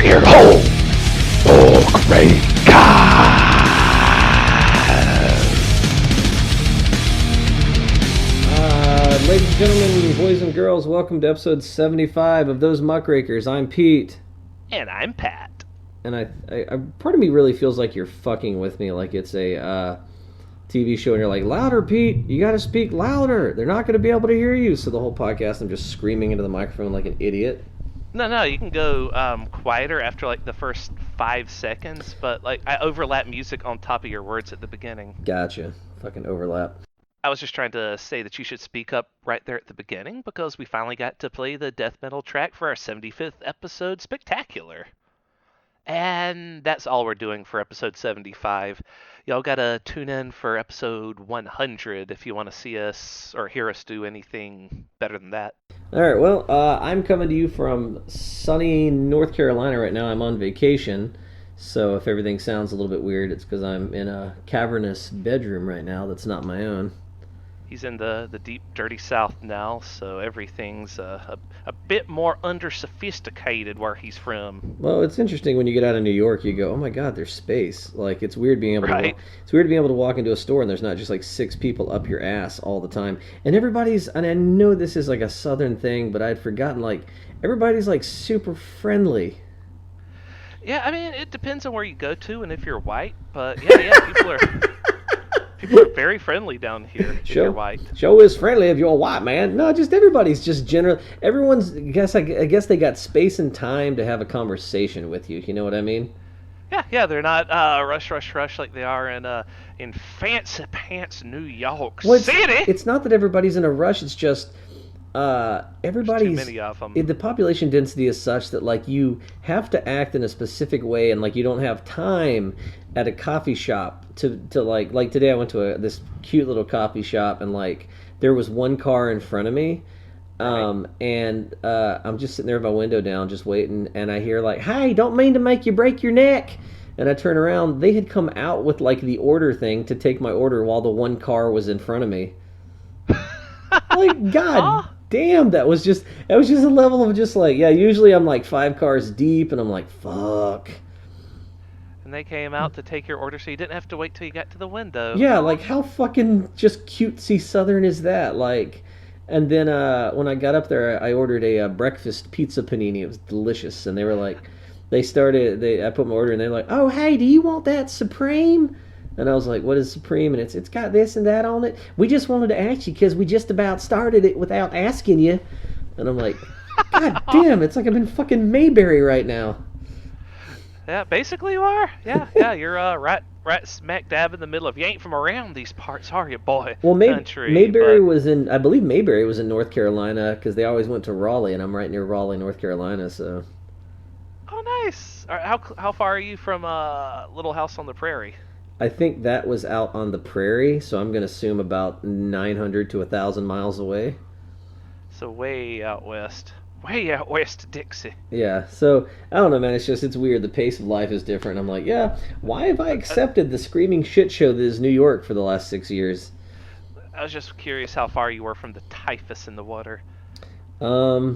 your ear hole. Muckrakers. Ladies and gentlemen, boys and girls, welcome to episode 75 of Those Muckrakers. I'm Pete. And I'm Pat. And I part of me really feels like you're fucking with me, like it's a TV show and you're like, louder, Pete, you gotta speak louder. They're not gonna be able to hear you. So the whole podcast I'm just screaming into the microphone like an idiot. No, you can go quieter after like the first 5 seconds, but like I overlap music on top of your words at the beginning. Gotcha. Fucking overlap. I was just trying to say that you should speak up right there at the beginning because we finally got to play the death metal track for our 75th episode spectacular. And that's all we're doing for episode 75. Y'all gotta tune in for episode 100 if you want to see us or hear us do anything better than that. All right, well, I'm coming to you from sunny North Carolina right now. I'm on vacation, so if everything sounds a little bit weird, it's because I'm in a cavernous bedroom right now that's not my own. He's in the deep, dirty South now, so everything's a bit more under-sophisticated where he's from. Well, it's interesting when you get out of New York, you go, oh my God, there's space. Like, it's weird being able Right. it's weird being able to walk into a store and there's not just like 6 people up your ass all the time. And and I know this is like a Southern thing, but I'd forgotten, like, everybody's like super friendly. Yeah, I mean, it depends on where you go to and if you're white, but yeah, people are very friendly down here if you're white. Show is friendly if you're a white man. No, just everybody's just general. Everyone's, I guess they got space and time to have a conversation with you. You know what I mean? Yeah, they're not rush like they are in fancy pants New York City. It's not that everybody's in a rush. It's just everybody's. There's too many of them. The population density is such that like you have to act in a specific way, and like you don't have time at a coffee shop to like today I went to this cute little coffee shop and like there was one car in front of me. And I'm just sitting there with my window down, just waiting, and I hear like, "Hey, don't mean to make you break your neck." And I turn around, they had come out with like the order thing to take my order while the one car was in front of me. Like, God damn, that was just a level of just like, yeah, usually I'm like 5 cars deep, and I'm like, fuck. And they came out to take your order so you didn't have to wait till you got to the window. Yeah, like how fucking just cutesy Southern is that? Like. And then when I got up there, I ordered a breakfast pizza panini. It was delicious. And they were like, I put my order and they're like, oh, hey, do you want that Supreme? And I was like, what is Supreme? And it's got this and that on it. We just wanted to ask you because we just about started it without asking you. And I'm like, God damn, it's like I'm in fucking Mayberry right now. Yeah, basically you are. Yeah, you're right smack dab in the middle of. You ain't from around these parts, are you, boy? Well, Country, Mayberry was in. I believe Mayberry was in North Carolina because they always went to Raleigh, and I'm right near Raleigh, North Carolina. So. Oh, nice. All right, how far are you from Little House on the Prairie? I think that was out on the prairie, so I'm gonna assume about 900 to 1,000 miles away. So way out west. Way out west, Dixie. Yeah, so, I don't know, man, it's weird. The pace of life is different. I'm like, yeah, why have I accepted the screaming shit show that is New York for the last 6 years? I was just curious how far you were from the typhus in the water. Yeah,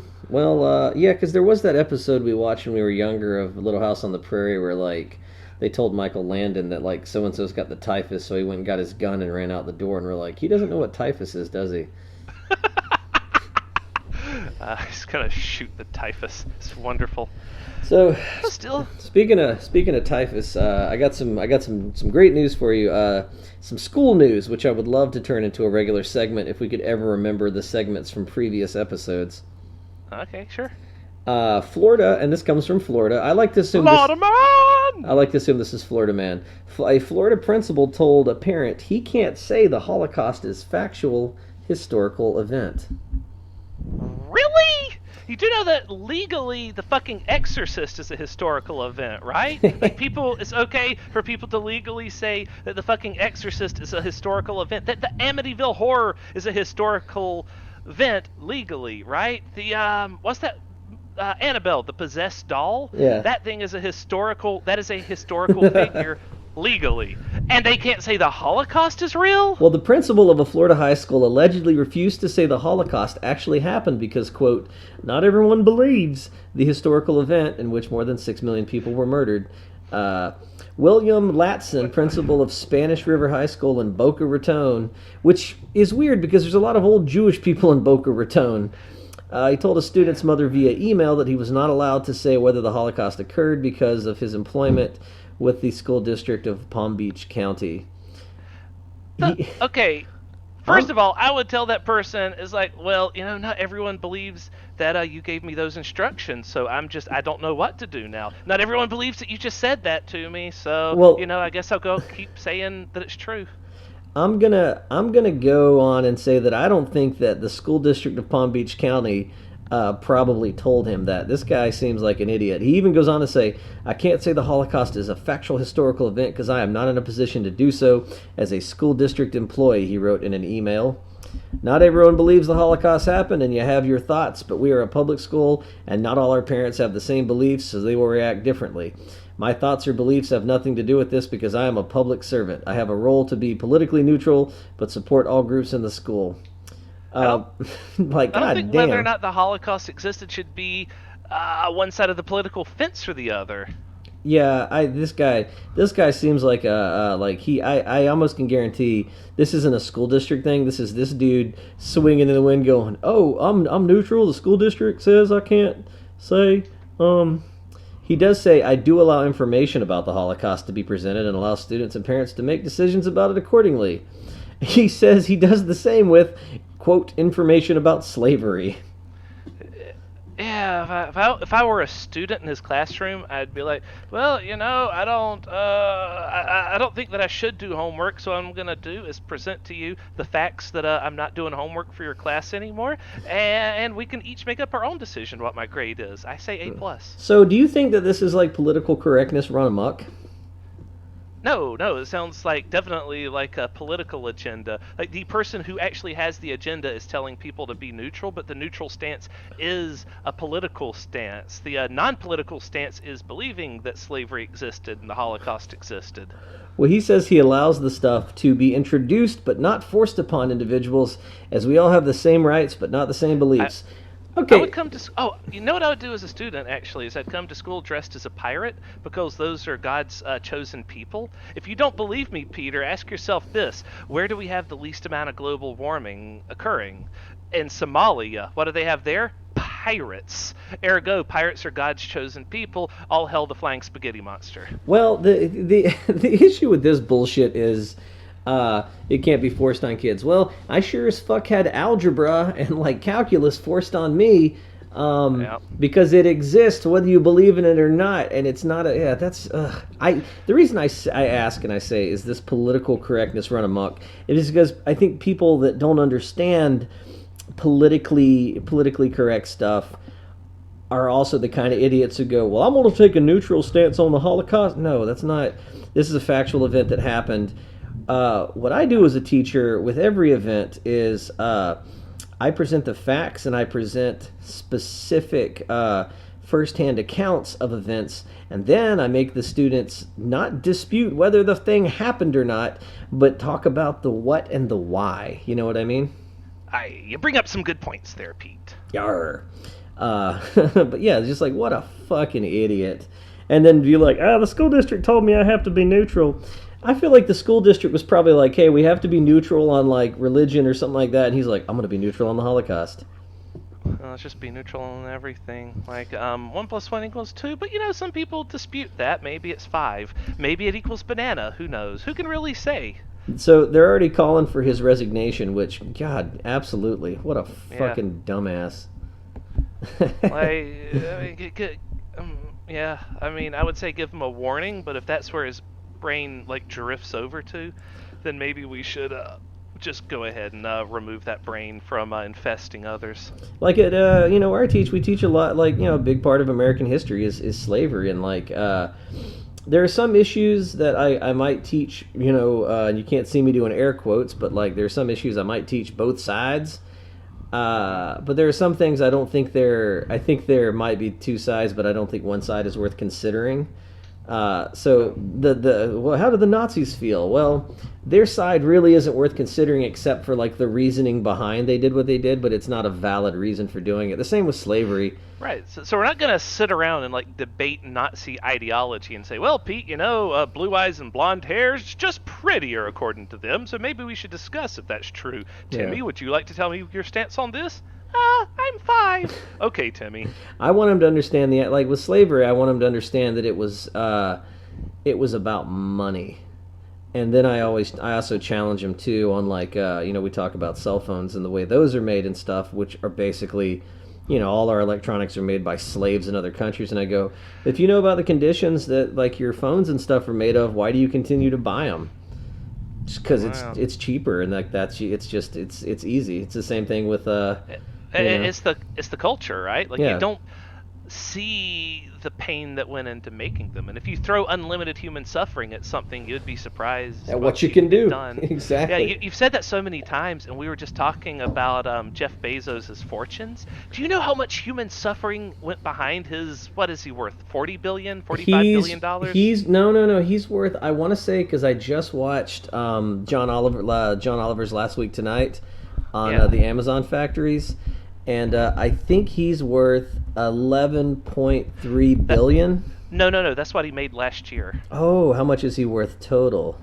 because there was that episode we watched when we were younger of Little House on the Prairie where, like, they told Michael Landon that, like, so-and-so's got the typhus, so he went and got his gun and ran out the door, and we're like, he doesn't know what typhus is, does he? He's gonna shoot the typhus. It's wonderful. So, still speaking of typhus, I got some great news for you. Some school news, which I would love to turn into a regular segment if we could ever remember the segments from previous episodes. Okay, sure. Florida, and this comes from Florida. I like to assume this is Florida man. A Florida principal told a parent he can't say the Holocaust is factual historical event. Really? You do know that legally the fucking Exorcist is a historical event, right? Like it's okay for people to legally say that the fucking Exorcist is a historical event. That the Amityville Horror is a historical event legally, right? The what's that? Annabelle, the possessed doll. Yeah. That is a historical figure legally. And they can't say the Holocaust is real? Well, the principal of a Florida high school allegedly refused to say the Holocaust actually happened because, quote, not everyone believes the historical event in which more than 6 million people were murdered. William Latson, principal of Spanish River High School in Boca Raton, which is weird because there's a lot of old Jewish people in Boca Raton. He told a student's mother via email that he was not allowed to say whether the Holocaust occurred because of his employment with the school district of Palm Beach County. Okay, first of all, I would tell that person is like, well, not everyone believes that you gave me those instructions, so I don't know what to do now. Not everyone believes that you just said that to me, so Well, I guess I'll go keep saying that it's true. I'm gonna go on and say that I don't think that the school district of Palm Beach County probably told him that. This guy seems like an idiot. He even goes on to say, "I can't say the Holocaust is a factual historical event because I am not in a position to do so as a school district employee," he wrote in an email. Not everyone believes the Holocaust happened, and you have your thoughts, but we are a public school, and not all our parents have the same beliefs, so they will react differently. My thoughts or beliefs have nothing to do with this because I am a public servant. I have a role to be politically neutral, but support all groups in the school. I don't, Like, I don't god think whether or damn. not the Holocaust existed should be one side of the political fence or the other. Yeah, this guy seems like I almost can guarantee this isn't a school district thing. This is this dude swinging in the wind, going, "Oh, I'm neutral. The school district says I can't say." He does say, "I do allow information about the Holocaust to be presented and allow students and parents to make decisions about it accordingly." He says he does the same with, quote, information about slavery. Yeah, if I were a student in his classroom, I'd be like, well, I don't think that I should do homework. So what I'm gonna do is present to you the facts that I'm not doing homework for your class anymore, and we can each make up our own decision what my grade is. I say A+. So, do you think that this is like political correctness run amok? No, no, it sounds like definitely like a political agenda. Like the person who actually has the agenda is telling people to be neutral, but the neutral stance is a political stance. The non-political stance is believing that slavery existed and the Holocaust existed. Well, he says he allows the stuff to be introduced but not forced upon individuals, as we all have the same rights but not the same I, beliefs. I would Okay, come to. Oh, you know what I would do as a student actually is I'd come to school dressed as a pirate because those are God's chosen people. If you don't believe me, Peter, ask yourself this: where do we have the least amount of global warming occurring? In Somalia. What do they have there? Pirates. Ergo, pirates are God's chosen people. All hail the flying spaghetti monster. well, the the issue with this bullshit is it can't be forced on kids. Well, I sure as fuck had algebra and like calculus forced on me Yeah. because it exists whether you believe in it or not, and it's not a yeah. That's I the reason I ask and I say is this political correctness run amok. It is because I think people that don't understand politically correct stuff are also the kind of idiots who go, "Well, I'm going to take a neutral stance on the Holocaust." No, that's not. This is a factual event that happened. What I do as a teacher with every event is I present the facts and I present specific firsthand accounts of events, and then I make the students not dispute whether the thing happened or not, but talk about the what and the why. You know what I mean? You bring up some good points there, Pete. Yar. But yeah, it's just like, what a fucking idiot. And then be like, the school district told me I have to be neutral. I feel like the school district was probably like, hey, we have to be neutral on like religion or something like that. And he's like, I'm going to be neutral on the Holocaust. Let's just be neutral on everything. Like, 1 + 1 = 2, but some people dispute that. Maybe it's 5. Maybe it equals banana. Who knows? Who can really say? So they're already calling for his resignation, which, God, absolutely. What a Yeah. fucking dumbass. Like, I mean, yeah. I mean, I would say give him a warning, but if that's where his brain like drifts over to, then maybe we should just go ahead and remove that brain from infesting others. Like at where we teach a lot. Like, a big part of American history is slavery, and like there are some issues that I might teach. And you can't see me doing air quotes, but like there's some issues I might teach both sides. But there are some things I don't think I think there might be two sides, but I don't think one side is worth considering. So well, how did the Nazis feel? Well, their side really isn't worth considering except for like the reasoning behind they did what they did, but it's not a valid reason for doing it. The same with slavery. Right. So we're not going to sit around and like debate Nazi ideology and say, well, Pete, blue eyes and blonde hair is just prettier according to them. So maybe we should discuss if that's true. Yeah. Timmy, would you like to tell me your stance on this? I'm 5. Okay, Timmy. I want him to understand like with slavery. I want him to understand that it was about money. And then I also challenge him too on like we talk about cell phones and the way those are made and stuff, which are basically, all our electronics are made by slaves in other countries. And I go, if you know about the conditions that like your phones and stuff are made of, why do you continue to buy them? Just because Wow. it's cheaper and like it's easy. It's the same thing with It's the culture, right? Like you yeah. don't see the pain that went into making them. And if you throw unlimited human suffering at something, you'd be surprised At what what you you can do. done. Yeah, Exactly. you've said that so many times, and we were just talking about Jeff Bezos' fortunes. Do you know how much human suffering went behind his, what is he worth, 40 billion, 45 billion dollars? He's no, he's worth, I want to say, because I just watched John Oliver's Last Week Tonight on Yeah. the Amazon factories, and I think he's worth 11.3 That, billion. no, that's what he made last year. Oh, how much is he worth total?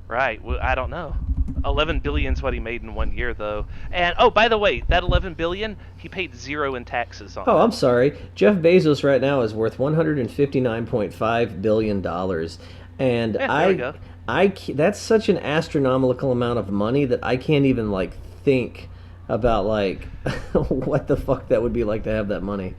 Right. Well, I don't know. 11 billion's what he made in 1 year, though. And oh, by the way, that 11 billion, he paid 0 in taxes on Oh, it. I'm sorry. Jeff Bezos right now is worth $159.5 billion dollars, and Yeah, there we go. that's such an astronomical amount of money that I can't even like think about like what the fuck that would be like to have that money.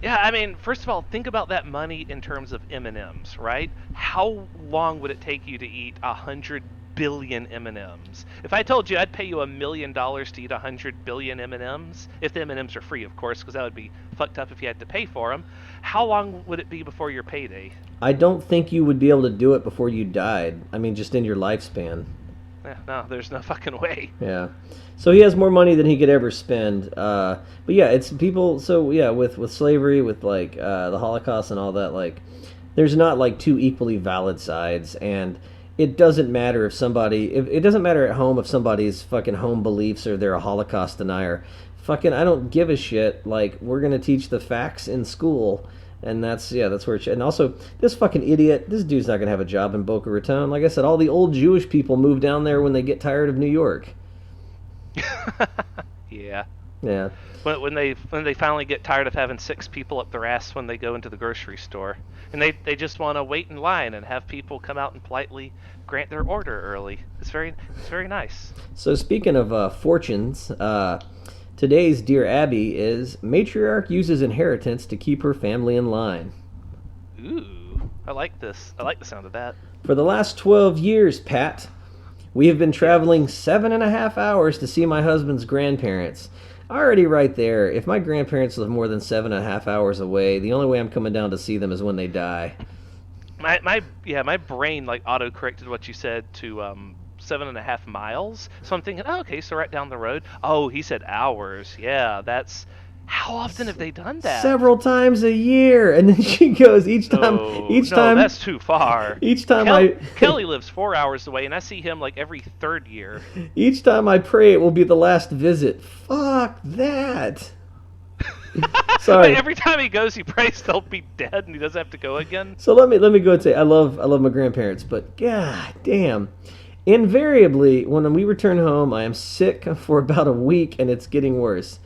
Yeah, I mean, first of all, think about that money in terms of M&Ms, right? How long would it take you to eat 100 billion M&Ms? If I told you I'd pay you $1 million to eat 100 billion M&Ms, if the M&Ms are free, of course, because that would be fucked up if you had to pay for them. How long would it be before your payday? I don't think you would be able to do it before you died. I mean, just in your lifespan. No, there's no fucking way. Yeah. So he has more money than he could ever spend. But yeah, it's people. So yeah, with slavery, with like the Holocaust and all that, like there's not like two equally valid sides, and it doesn't matter if somebody. If it doesn't matter at home if somebody's fucking home beliefs or they're a Holocaust denier. Fucking, I don't give a shit. Like we're gonna teach the facts in school. And that's where and also this fucking idiot, this dude's not gonna have a job in Boca Raton. Like I said, all the old Jewish people move down there when they get tired of New York. Yeah. Yeah. When they finally get tired of having 6 people up their ass when they go into the grocery store, and they just want to wait in line and have people come out and politely grant their order early. It's very nice. So speaking of fortunes, today's Dear Abby is matriarch uses inheritance to keep her family in line. Ooh, I like this. I like the sound of that. For the last 12 years, Pat, we have been traveling 7.5 hours to see my husband's grandparents. Already right there, if my grandparents live more than 7.5 hours away, the only way I'm coming down to see them is when they die. My brain like auto corrected what you said to 7.5 miles. So I'm thinking, oh, okay, so right down the road. Oh, he said hours. Yeah, that's how often have they done that? Several times a year, and then she goes No, each no, time, that's too far. each time Kelly lives 4 hours away, and I see him like every 3rd year. each time I pray it will be the last visit. Fuck that. Sorry. Like, every time he goes, he prays they'll be dead, and he doesn't have to go again. So let me go and say I love my grandparents, but god damn. Invariably, when we return home, I am sick for about a week, and it's getting worse.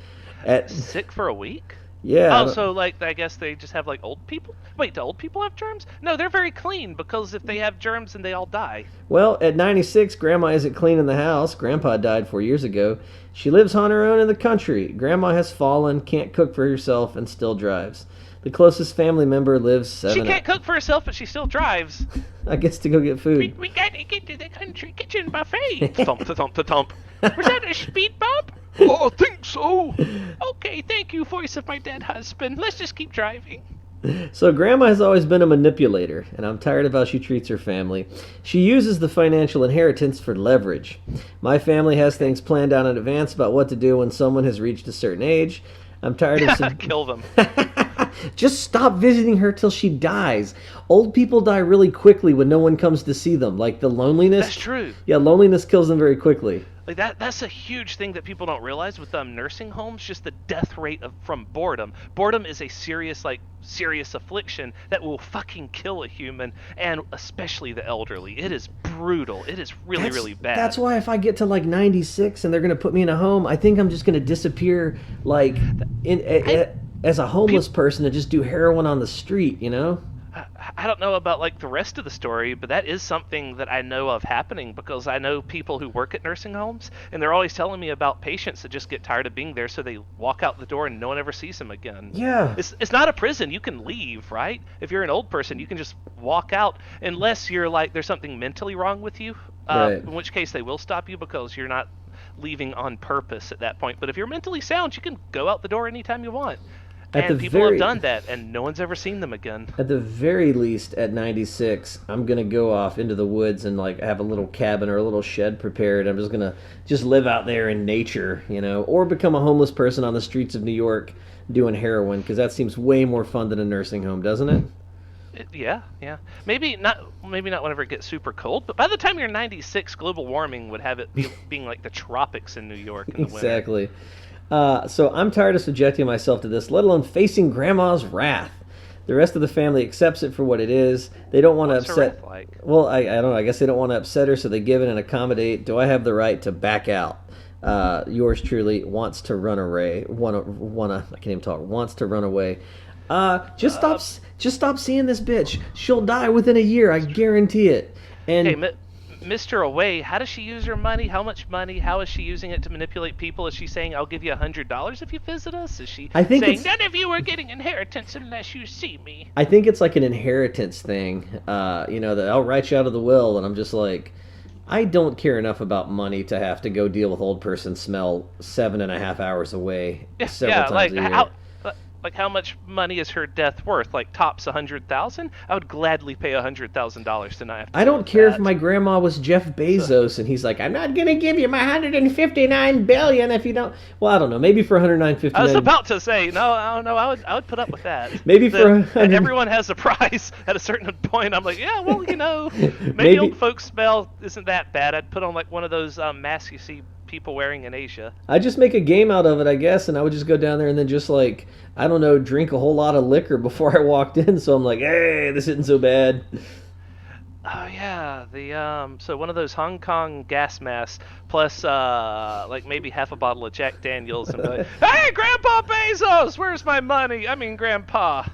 Sick for a week? Yeah. Oh, so like I guess they just have like old people? Wait, do old people have germs? No, they're very clean because if they have germs, then they all die. Well, at 96, Grandma isn't cleaning the house. Grandpa died 4 years ago. She lives on her own in the country. Grandma has fallen, can't cook for herself, and still drives. The closest family member lives She can't cook for herself, but she still drives. I guess to go get food. We gotta get to the country kitchen buffet. Thump, thump, thump. Was that a speed bump? Oh, I think so. Okay, thank you, voice of my dead husband. Let's just keep driving. So Grandma has always been a manipulator, and I'm tired of how she treats her family. She uses the financial inheritance for leverage. My family has things planned out in advance about what to do when someone has reached a certain age. I'm tired of Kill them. Just stop visiting her till she dies. Old people die really quickly when no one comes to see them. Like the That's loneliness. true. Yeah, loneliness kills them very quickly. Like that's a huge thing that people don't realize with nursing homes, just the death rate from boredom. Boredom is a serious affliction that will fucking kill a human, and especially the elderly. It is brutal. It is really really bad. That's why if I get to like 96 and they're gonna put me in a home, I think I'm just gonna disappear like as a homeless person and just do heroin on the street. You know? I don't know about like the rest of the story, but that is something that I know of happening because I know people who work at nursing homes, and they're always telling me about patients that just get tired of being there, so they walk out the door and no one ever sees them again. Yeah. It's not a prison. You can leave, right? If you're an old person, you can just walk out unless you're like there's something mentally wrong with you, Right. in which case they will stop you because you're not leaving on purpose at that point. But if you're mentally sound, you can go out the door anytime you want. And people have done that, and no one's ever seen them again. At the very least, at 96, I'm gonna go off into the woods and like have a little cabin or a little shed prepared. I'm just gonna live out there in nature, you know, or become a homeless person on the streets of New York doing heroin, because that seems way more fun than a nursing home, doesn't it? Yeah, yeah. Maybe not. Maybe not whenever it gets super cold, but by the time you're 96, global warming would have it being like the tropics in New York in the winter. Exactly. So I'm tired of subjecting myself to this, let alone facing Grandma's wrath. The rest of the family accepts it for what it is. They don't want to What's her upset. wrath like? Well, I don't know. I guess they don't want to upset her, so they give in and accommodate. Do I have the right to back out? Yours truly wants to run away. I can't even talk. Wants to run away. Just stop seeing this bitch. She'll die within a year. I guarantee it. And Hey, Mr. Away, how does she use her money? How much money? How is she using it to manipulate people? Is she saying, I'll give you $100 if you visit us? Is she I think saying, none of you are getting inheritance unless you see me? I think it's like an inheritance thing. That I'll write you out of the will, and I'm just like, I don't care enough about money to have to go deal with old person smell 7.5 hours away several times a year. How much money is her death worth? Like tops 100,000? I would gladly pay $100,000 to not have to I deal don't with care that. if my grandma was Jeff Bezos and he's like, I'm not gonna give you my 159 billion if you don't. Well, I don't know. Maybe for 159. I was about to say no. I don't know. I would put up with that. Maybe for 100... everyone has a price at a certain point. I'm like, yeah, well, maybe Maybe... old folks smell isn't that bad. I'd put on like one of those masks you see people wearing in Asia. I just make a game out of it, I guess, and I would just go down there and then just like, I don't know, drink a whole lot of liquor before I walked in. So I'm like, hey, this isn't so bad. Oh yeah, the so one of those Hong Kong gas masks plus like maybe half a bottle of Jack Daniels and be like, hey, Grandpa Bezos, where's my money? I mean, Grandpa,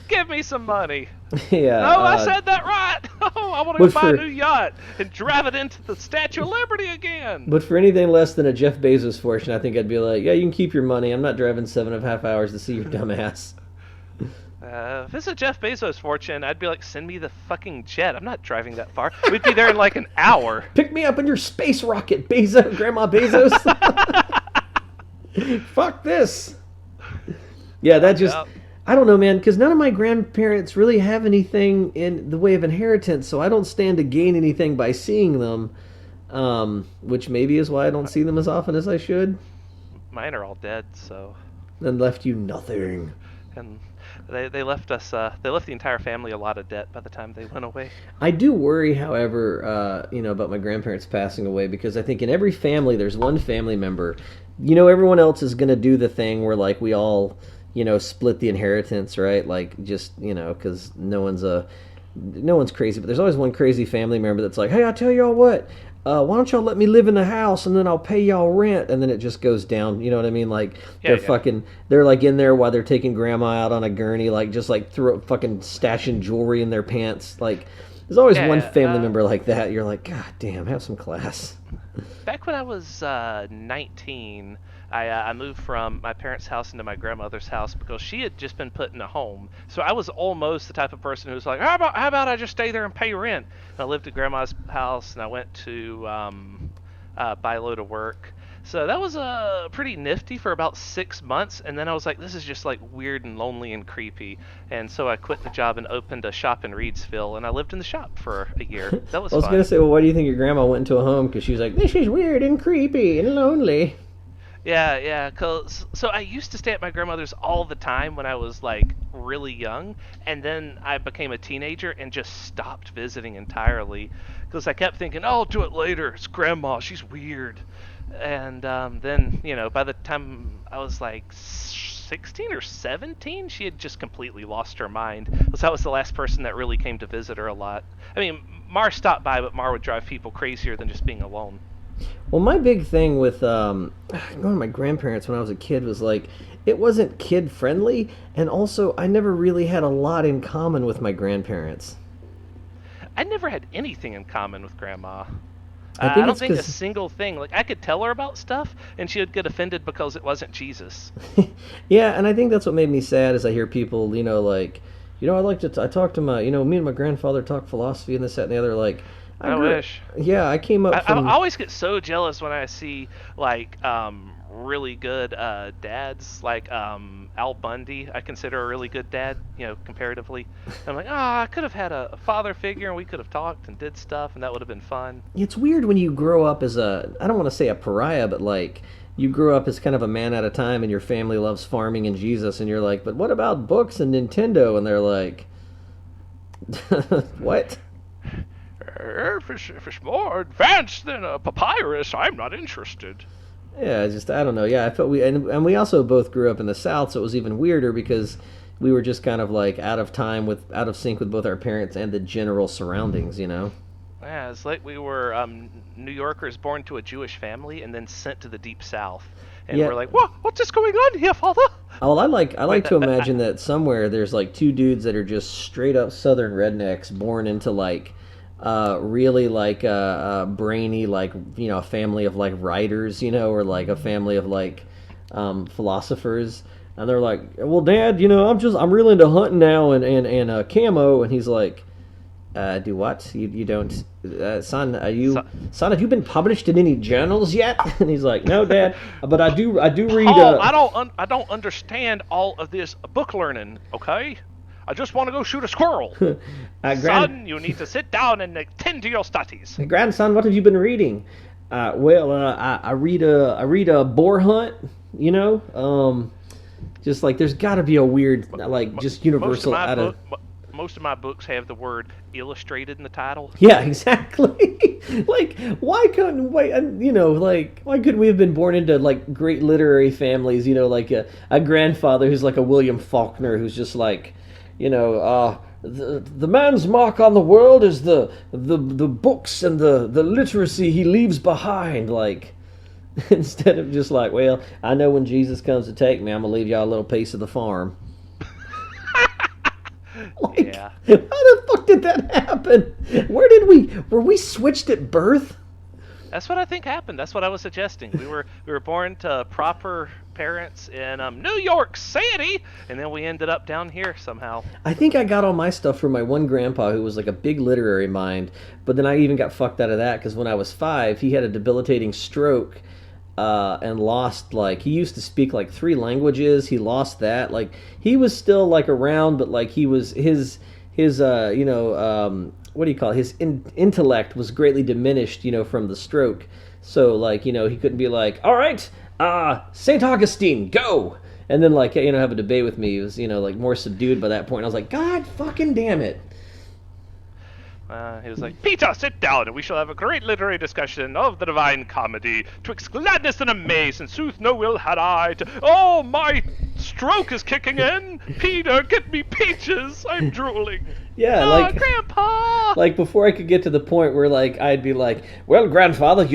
give me some money. Yeah. Oh, I said that right. Oh, I want to buy a new yacht and drive it into the Statue of Liberty again. But for anything less than a Jeff Bezos fortune, I think I'd be like, yeah, you can keep your money. I'm not driving 7.5 hours to see your dumbass. If it's a Jeff Bezos fortune, I'd be like, send me the fucking jet. I'm not driving that far. We'd be there in like an hour. Pick me up in your space rocket, Bezos, Grandma Bezos. Fuck this. Yeah, that just... I don't know, man, because none of my grandparents really have anything in the way of inheritance, so I don't stand to gain anything by seeing them, which maybe is why I don't see them as often as I should. Mine are all dead, so... And left you nothing. And they left us, they left the entire family a lot of debt by the time they went away. I do worry, however, about my grandparents passing away, because I think in every family there's one family member, everyone else is going to do the thing where, like, we all... split the inheritance, right? Like, just, because no one's crazy, but there's always one crazy family member that's like, hey, I tell y'all what, why don't y'all let me live in the house and then I'll pay y'all rent, and then it just goes down, you know what I mean? Like, they're like in there while they're taking grandma out on a gurney, like, just like fucking stashing jewelry in their pants. Like, there's always one family member like that. You're like, God damn, have some class. Back when I was 19, I moved from my parents' house into my grandmother's house because she had just been put in a home. So I was almost the type of person who was like, how about I just stay there and pay rent? And I lived at grandma's house, and I went to Bilo to work. So that was pretty nifty for about 6 months, and then I was like, this is just like weird and lonely and creepy. And so I quit the job and opened a shop in Reedsville, and I lived in the shop for a year. That was fun. I was going to say, well, why do you think your grandma went into a home? Because she was like, this is weird and creepy and lonely. Yeah. Cause so I used to stay at my grandmother's all the time when I was like really young, and then I became a teenager and just stopped visiting entirely, because I kept thinking, "Oh, I'll do it later. It's grandma. She's weird." And then by the time I was like 16 or 17, she had just completely lost her mind. Because that was the last person that really came to visit her a lot. I mean, Mar stopped by, but Mar would drive people crazier than just being alone. Well, my big thing with going to my grandparents when I was a kid was like it wasn't kid friendly, and also I never really had a lot in common with my grandparents. I never had anything in common with Grandma. I I think don't it's think a because single thing. Like, I could tell her about stuff, and she would get offended because it wasn't Jesus. yeah, and I think that's what made me sad is I hear people, like, I like to I talk to my, me and my grandfather talk philosophy and this that and the other. Like, I I grew, wish. yeah, I came up I from. always get so jealous when I see like really good dads, like Al Bundy. I consider a really good dad, comparatively. I'm like, I could have had a father figure, and we could have talked and did stuff, and that would have been fun. It's weird when you grow up as I don't want to say a pariah, but like you grew up as kind of a man at a time, and your family loves farming and Jesus, and you're like, but what about books and Nintendo? And they're like, what? If it's more advanced than a papyrus, I'm not interested. Yeah, just I don't know. Yeah, I felt and we also both grew up in the South, so it was even weirder because we were just kind of like out of sync with both our parents and the general surroundings. Yeah, it's like we were New Yorkers born to a Jewish family and then sent to the deep South, and Yeah. we're like, "What? What's just going on here, Father?" Well, I like Wait, to imagine that somewhere there's like two dudes that are just straight up Southern rednecks born into like really like brainy like a family of like writers or like a family of like philosophers, and they're like, well, Dad, I'm really into hunting now and camo, and he's like, do what? You don't, son? so, Son? Have you been published in any journals yet? And he's like, no, Dad, but I do read. Paul, I don't understand all of this book learning. Okay, I just want to go shoot a squirrel. Son, you need to sit down and attend to your studies. Grandson, what have you been reading? I read a boar hunt. Just like there's got to be a weird like just Most of universal my out of. book, most of my books have the word illustrated in the title. Yeah, exactly. Like, why couldn't why like why couldn't we have been born into like great literary families? Like a grandfather who's like a William Faulkner, who's just like, the man's mark on the world is the books and the literacy he leaves behind. Like, instead of just like, well, I know when Jesus comes to take me, I'm gonna leave y'all a little piece of the farm. Like, Yeah. how the fuck did that happen? Were we switched at birth? That's what I think happened. That's what I was suggesting. We were born to proper parents in New York City, and then we ended up down here somehow. I think I got all my stuff from my one grandpa who was like a big literary mind, but then I even got fucked out of that because when I was 5, he had a debilitating stroke and lost like he used to speak like 3 languages. He lost that. Like he was still like around, but like he was his what do you call it? His intellect was greatly diminished, from the stroke. So like he couldn't be like, all right, Saint Augustine, go. And then like have a debate with me. He was like more subdued by that point. I was like, God fucking damn it. He was like, Peter, sit down, and we shall have a great literary discussion of the Divine Comedy. Twixt gladness and amaze, and sooth no will had I to... Oh, my stroke is kicking in! Peter, get me peaches! I'm drooling. Yeah, like Grandpa! like before I could get to the point where like I'd be like, well, grandfather,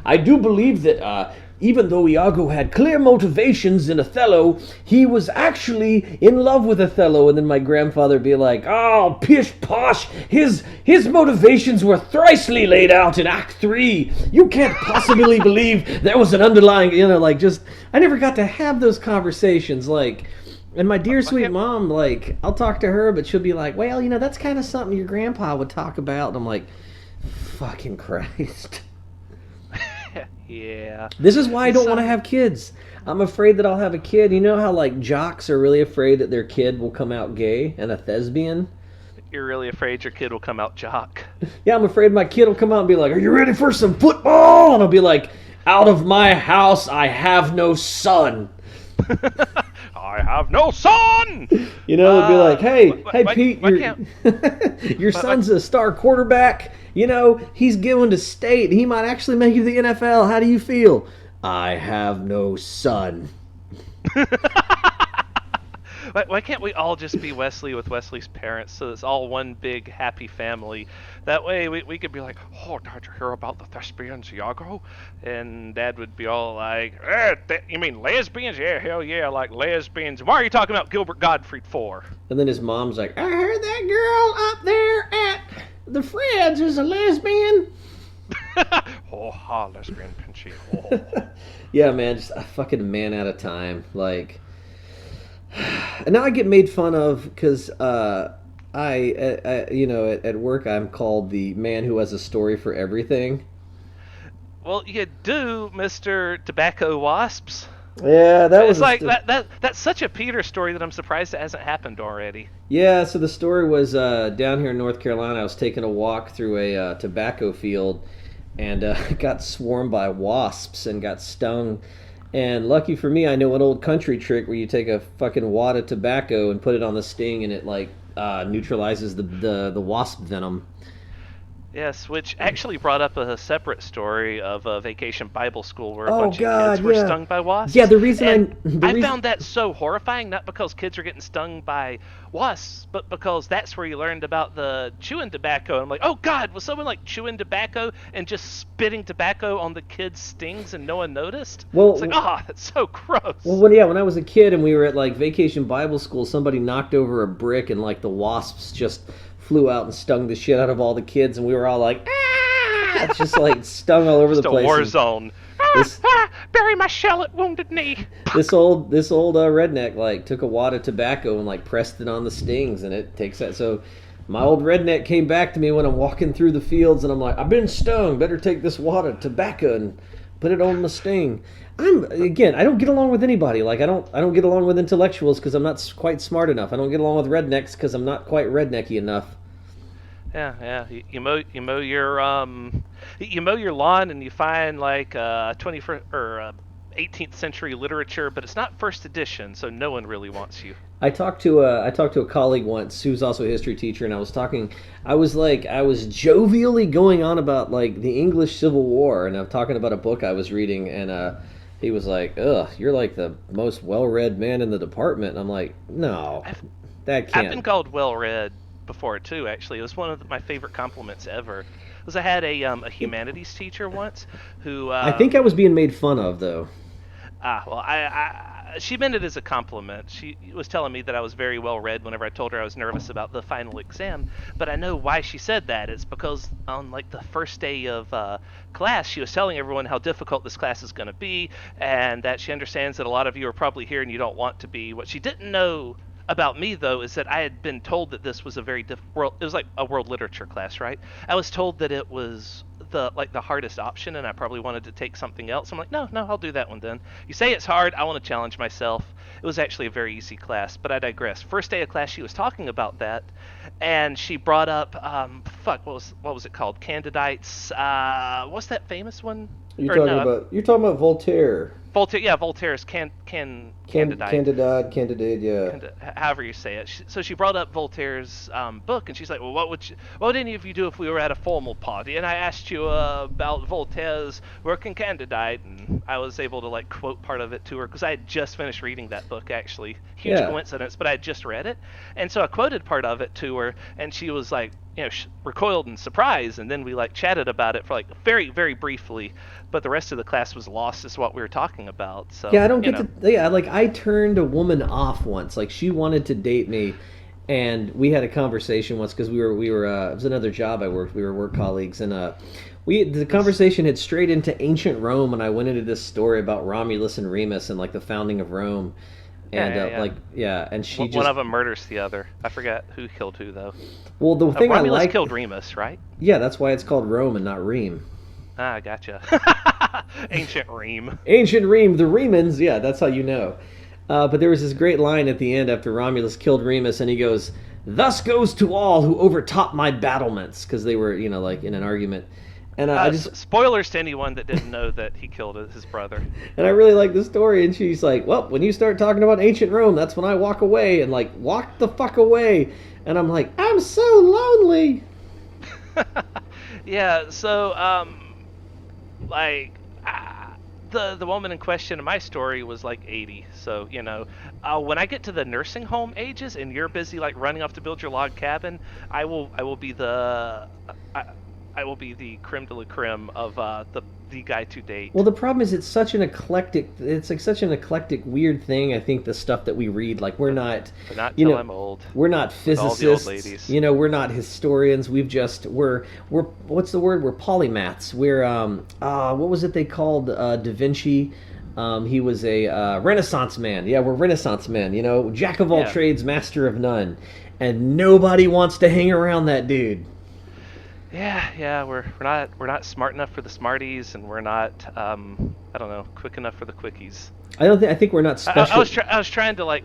I do believe that even though Iago had clear motivations in Othello, he was actually in love with Othello. And then my grandfather would be like, oh, pish posh, his motivations were thrisely laid out in Act 3. You can't possibly believe there was an underlying, like just, I never got to have those conversations, like, and my dear sweet mom, like, I'll talk to her, but she'll be like, well, that's kind of something your grandpa would talk about. And I'm like, fucking Christ. Yeah. This is why I don't want to have kids. I'm afraid that I'll have a kid. You know how like jocks are really afraid that their kid will come out gay and a thespian? You're really afraid your kid will come out jock. Yeah, I'm afraid my kid will come out and be like, are you ready for some football? And I'll be like, Out of my house, I have no son. I have no son. You know, they'd be like, Why, "Hey, why, Pete, why can't your why, son's a star quarterback. You know, he's going to state. He might actually make it to the NFL. How do you feel?" I have no son. why can't we all just be Wesley with Wesley's parents so it's all one big happy family? That way we could be like, oh, did you hear about the thespians, Iago? And Dad would be all like, you mean lesbians? Yeah, hell yeah, I like lesbians. Why are you talking about Gilbert Gottfried for? And then his mom's like, "I heard that girl up there at the Fred's is a lesbian." Oh, ha, lesbian pinchy. Oh. Yeah, man, just a fucking man at a time. Like, and now I get made fun of because you know, at work I'm called the man who has a story for everything. Well, you do, Mr. Tobacco Wasps. Yeah, that was It's like that's such a Peter story that I'm surprised it hasn't happened already. yeah. So the story was down here in North Carolina. I was taking a walk through a tobacco field, and got swarmed by wasps and got stung. And lucky for me, I know an old country trick where you take a fucking wad of tobacco and put it on the sting, and it like neutralizes the wasp venom. Yes, which actually brought up a separate story of a vacation Bible school where a Oh bunch of kids God, were yeah, stung by wasps. yeah. The reason And the I reason found that so horrifying, not because kids are getting stung by wasps, but because that's where you learned about the chewing tobacco. And I'm like, oh God, was someone like chewing tobacco and just spitting tobacco on the kids' stings and no one noticed? It's like, oh, that's so gross. well, when I was a kid and we were at like vacation Bible school, somebody knocked over a brick and like the wasps just flew out and stung the shit out of all the kids, and we were all like, ah! It's just like stung all over Just the a place. war zone. This Bury my shell at Wounded Knee. this old redneck like took a wad of tobacco and like pressed it on the stings, and it takes that. So my old redneck came back to me when I'm walking through the fields, and I'm like, "I've been stung. Better take this wad of tobacco and put it on the sting." I don't get along with anybody. Like I don't get along with intellectuals because I'm not quite smart enough. I don't get along with rednecks because I'm not quite rednecky enough. Yeah. You mow your lawn and you find like 21st or 18th century literature, but it's not first edition, so no one really wants you. I talked to a colleague once who's also a history teacher, and I was jovially going on about like the English Civil War, and I'm talking about a book I was reading, and he was like, "Ugh, you're like the most well-read man in the department." And I'm like, "No, that I've been can't." called well-read before too. Actually, it was one of my favorite compliments ever. Was I had a humanities teacher once who I think I was being made fun of though. well, she meant it as a compliment. She was telling me that I was very well read whenever I told her I was nervous about the final exam. But I know why she said that. It's because on like the first day of class, she was telling everyone how difficult this class is going to be, and that she understands that a lot of you are probably here and you don't want to be. What she didn't know about me though is that I had been told that this was a very world. It was like a world literature class, right? I was told that it was the hardest option, and I probably wanted to take something else. I'm like, no, I'll do that one then. You say it's hard, I want to challenge myself. It was actually a very easy class, but I digress. First day of class, she was talking about that, and she brought up what was it called? Candidites. What's that famous one? You're talking about Voltaire. Voltaire, yeah, Voltaire's Candidate. Candidate, yeah. However you say it. So she brought up Voltaire's book, and she's like, "Well, what would any of you do if we were at a formal party?" And I asked you about Voltaire's working Candidate, and I was able to like quote part of it to her because I had just finished reading that book. Actually, huge coincidence, but I had just read it, and so I quoted part of it to her, and she was like, recoiled in surprise, and then we like chatted about it for like very, very briefly, but the rest of the class was lost as what we were talking about. So yeah, I don't get to. Yeah, like I turned a woman off once. Like she wanted to date me, and we had a conversation once because we were it was another job I worked. We were work colleagues, and the conversation had strayed into ancient Rome, and I went into this story about Romulus and Remus and like the founding of Rome. And and she one of them murders the other. I forgot who killed who though. Well, the thing Romulus killed Remus, right? Yeah, that's why it's called Rome and not Reem. Ah, gotcha. Ancient Reem. Ancient Reem, the Remans. Yeah, that's how you know. But there was this great line at the end after Romulus killed Remus, and he goes, "Thus goes to all who overtop my battlements," because they were, like in an argument. And I just Spoilers to anyone that didn't know that he killed his brother. and I really like the story. And she's like, "Well, when you start talking about ancient Rome, that's when I walk away." And like, walk the fuck away. And I'm like, I'm so lonely. Yeah, so like the woman in question in my story was like 80. So when I get to the nursing home ages and you're busy like running off to build your log cabin, I will be I will be the creme de la creme of the guy to date. Well, the problem is it's like such an eclectic weird thing. I think the stuff that we read, like we're not, But not you till know, I'm old. we're not With all the old physicists. ladies. We're not historians. We're what's the word? We're polymaths. We're what was it they called Da Vinci? He was a Renaissance man. Yeah, we're Renaissance men. Jack of all Yeah. trades, master of none, and nobody wants to hang around that dude. Yeah, we're not smart enough for the smarties, and we're not I don't know, quick enough for the quickies. I think we're not I special. was trying to like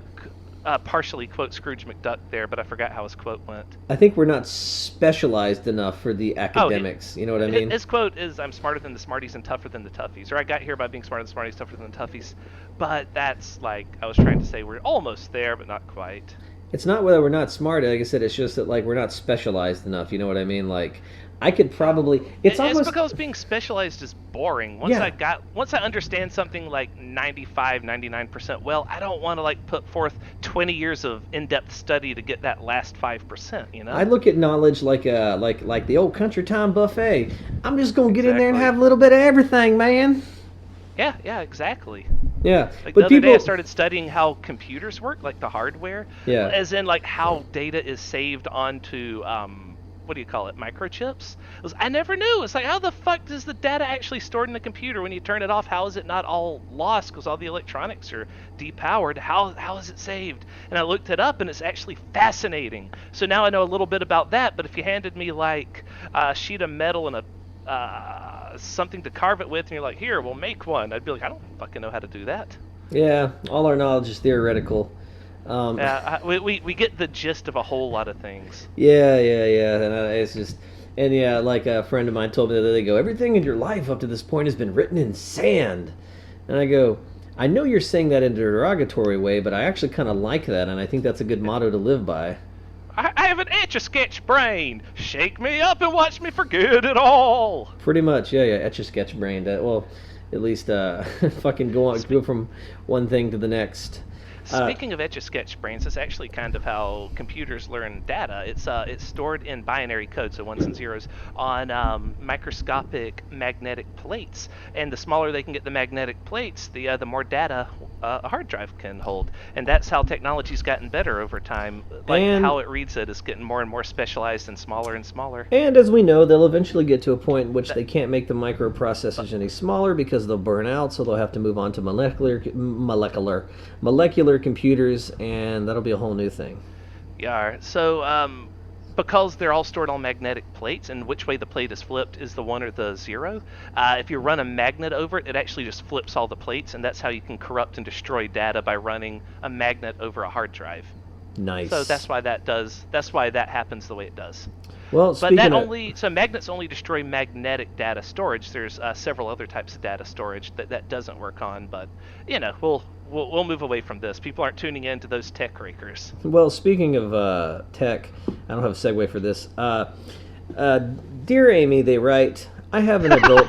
partially quote Scrooge McDuck there, but I forgot how his quote went. I think we're not specialized enough for the academics. You know what I mean? His quote is, "I'm smarter than the smarties and tougher than the toughies," or "I got here by being smarter than the smarties, tougher than the toughies." But that's like I was trying to say we're almost there, but not quite. It's not whether we're not smart. Like I said, it's just that like we're not specialized enough. You know what I mean? Like I could probably. It's almost because being specialized is boring. Once I understand something like 95, 99% well, I don't want to like put forth 20 years of in-depth study to get that last 5%, I look at knowledge like like the old country time buffet. I'm just gonna get in there and Exactly. have a little bit of everything, man. Yeah, exactly. Yeah, Like but the other people. day, I started studying how computers work, like the hardware. Yeah. As in, like how data is saved onto what do you call it, microchips? I never knew. It's like, how the fuck does the data actually stored in the computer when you turn it off? How is it not all lost because all the electronics are depowered? How is it saved? And I looked it up, and it's actually fascinating. So now I know a little bit about that. But if you handed me like a sheet of metal and a something to carve it with, and you're like, here, we'll make one, I'd be like, I don't fucking know how to do that. Yeah, all our knowledge is theoretical. We get the gist of a whole lot of things. Yeah, and it's just, and yeah, like a friend of mine told me the other day, they go, everything in your life up to this point has been written in sand, and I go, I know you're saying that in a derogatory way, but I actually kind of like that, and I think that's a good motto to live by. I have an Etch-a-Sketch brain. Shake me up and watch me forget it all. Pretty much, yeah, etch a sketch brain. Well, at least fucking go from one thing to the next. Speaking of Etch-a-Sketch brains, that's actually kind of how computers learn data. It's stored in binary code, so ones and zeros, on microscopic magnetic plates. And the smaller they can get the magnetic plates, the more data a hard drive can hold. And that's how technology's gotten better over time. Like And- how it reads it is getting more and more specialized and smaller and smaller. And as we know, they'll eventually get to a point in which they can't make the microprocessors any smaller because they'll burn out, so they'll have to move on to molecular computers, and that'll be a whole new thing. Yeah. So because they're all stored on magnetic plates, and which way the plate is flipped is the 1 or the 0. If you run a magnet over it, it actually just flips all the plates, and that's how you can corrupt and destroy data by running a magnet over a hard drive. Nice. So that's why that happens the way it does. Well, But speaking of, magnets only destroy magnetic data storage. There's several other types of data storage that doesn't work on, but we'll move away from this. People aren't tuning in to those tech rakers. well, speaking of tech, I don't have a segue for this. Dear Amy, they write, I have an adult,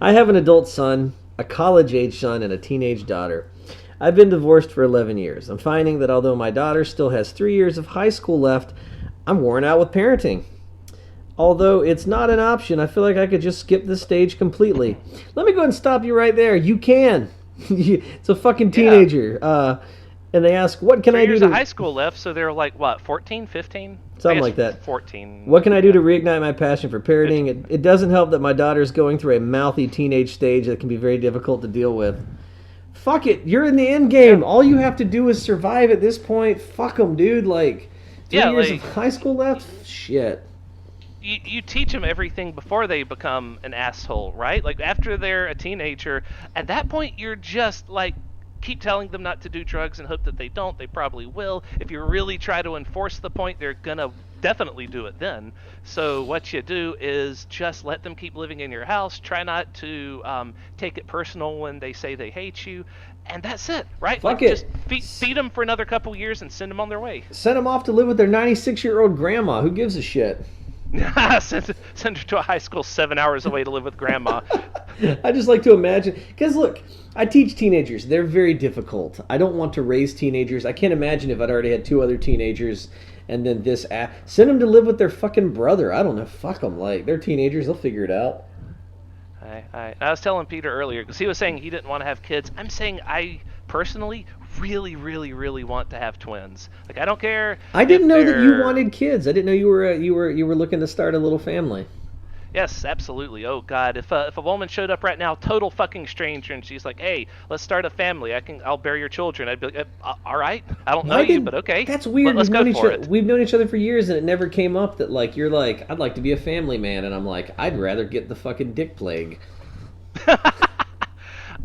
I have an adult son, a college-age son, and a teenage daughter. I've been divorced for 11 years. I'm finding that although my daughter still has 3 years of high school left, I'm worn out with parenting. Although it's not an option, I feel like I could just skip this stage completely. Let me go ahead and stop you right there. You can. It's a fucking teenager. And they ask, what can 3 I do years to... of high school left, so they're like, what, 14, 15? Something I guess like that. 14. What can I do to reignite my passion for parenting? It doesn't help that my daughter's going through a mouthy teenage stage that can be very difficult to deal with. Fuck it. You're in the end game. Yeah. All you have to do is survive at this point. Fuck them, dude. Like, 3 Yeah, years like- of high school left? Shit. You teach them everything before they become an asshole, right? Like after they're a teenager, at that point you're just like keep telling them not to do drugs and hope that they don't. They probably will. If you really try to enforce the point, they're gonna definitely do it then. So what you do is just let them keep living in your house. Try not to take it personal when they say they hate you, and that's it, right? Fuck Like just it. feed them for another couple years and send them on their way. Send them off to live with their 96-year-old grandma. Who gives a shit? Send her to a high school 7 hours away to live with grandma. I just like to imagine, because look, I teach teenagers. They're very difficult. I don't want to raise teenagers. I can't imagine if I'd already had two other teenagers and then send them to live with their fucking brother. I don't know. Fuck them. Like, they're teenagers. They'll figure it out. I was telling Peter earlier, because he was saying he didn't want to have kids. I'm saying I personally really, really, really want to have twins. Like, I don't care. I didn't know that you wanted kids. I didn't know you were looking to start a little family. Yes, absolutely. Oh God, if a woman showed up right now, total fucking stranger, and she's like, "Hey, let's start a family. I'll bear your children." I'd be like, "All right, I don't know you, but okay." That's weird. Let's go for it. We've known each other for years, and it never came up that like you're like, "I'd like to be a family man," and I'm like, "I'd rather get the fucking dick plague."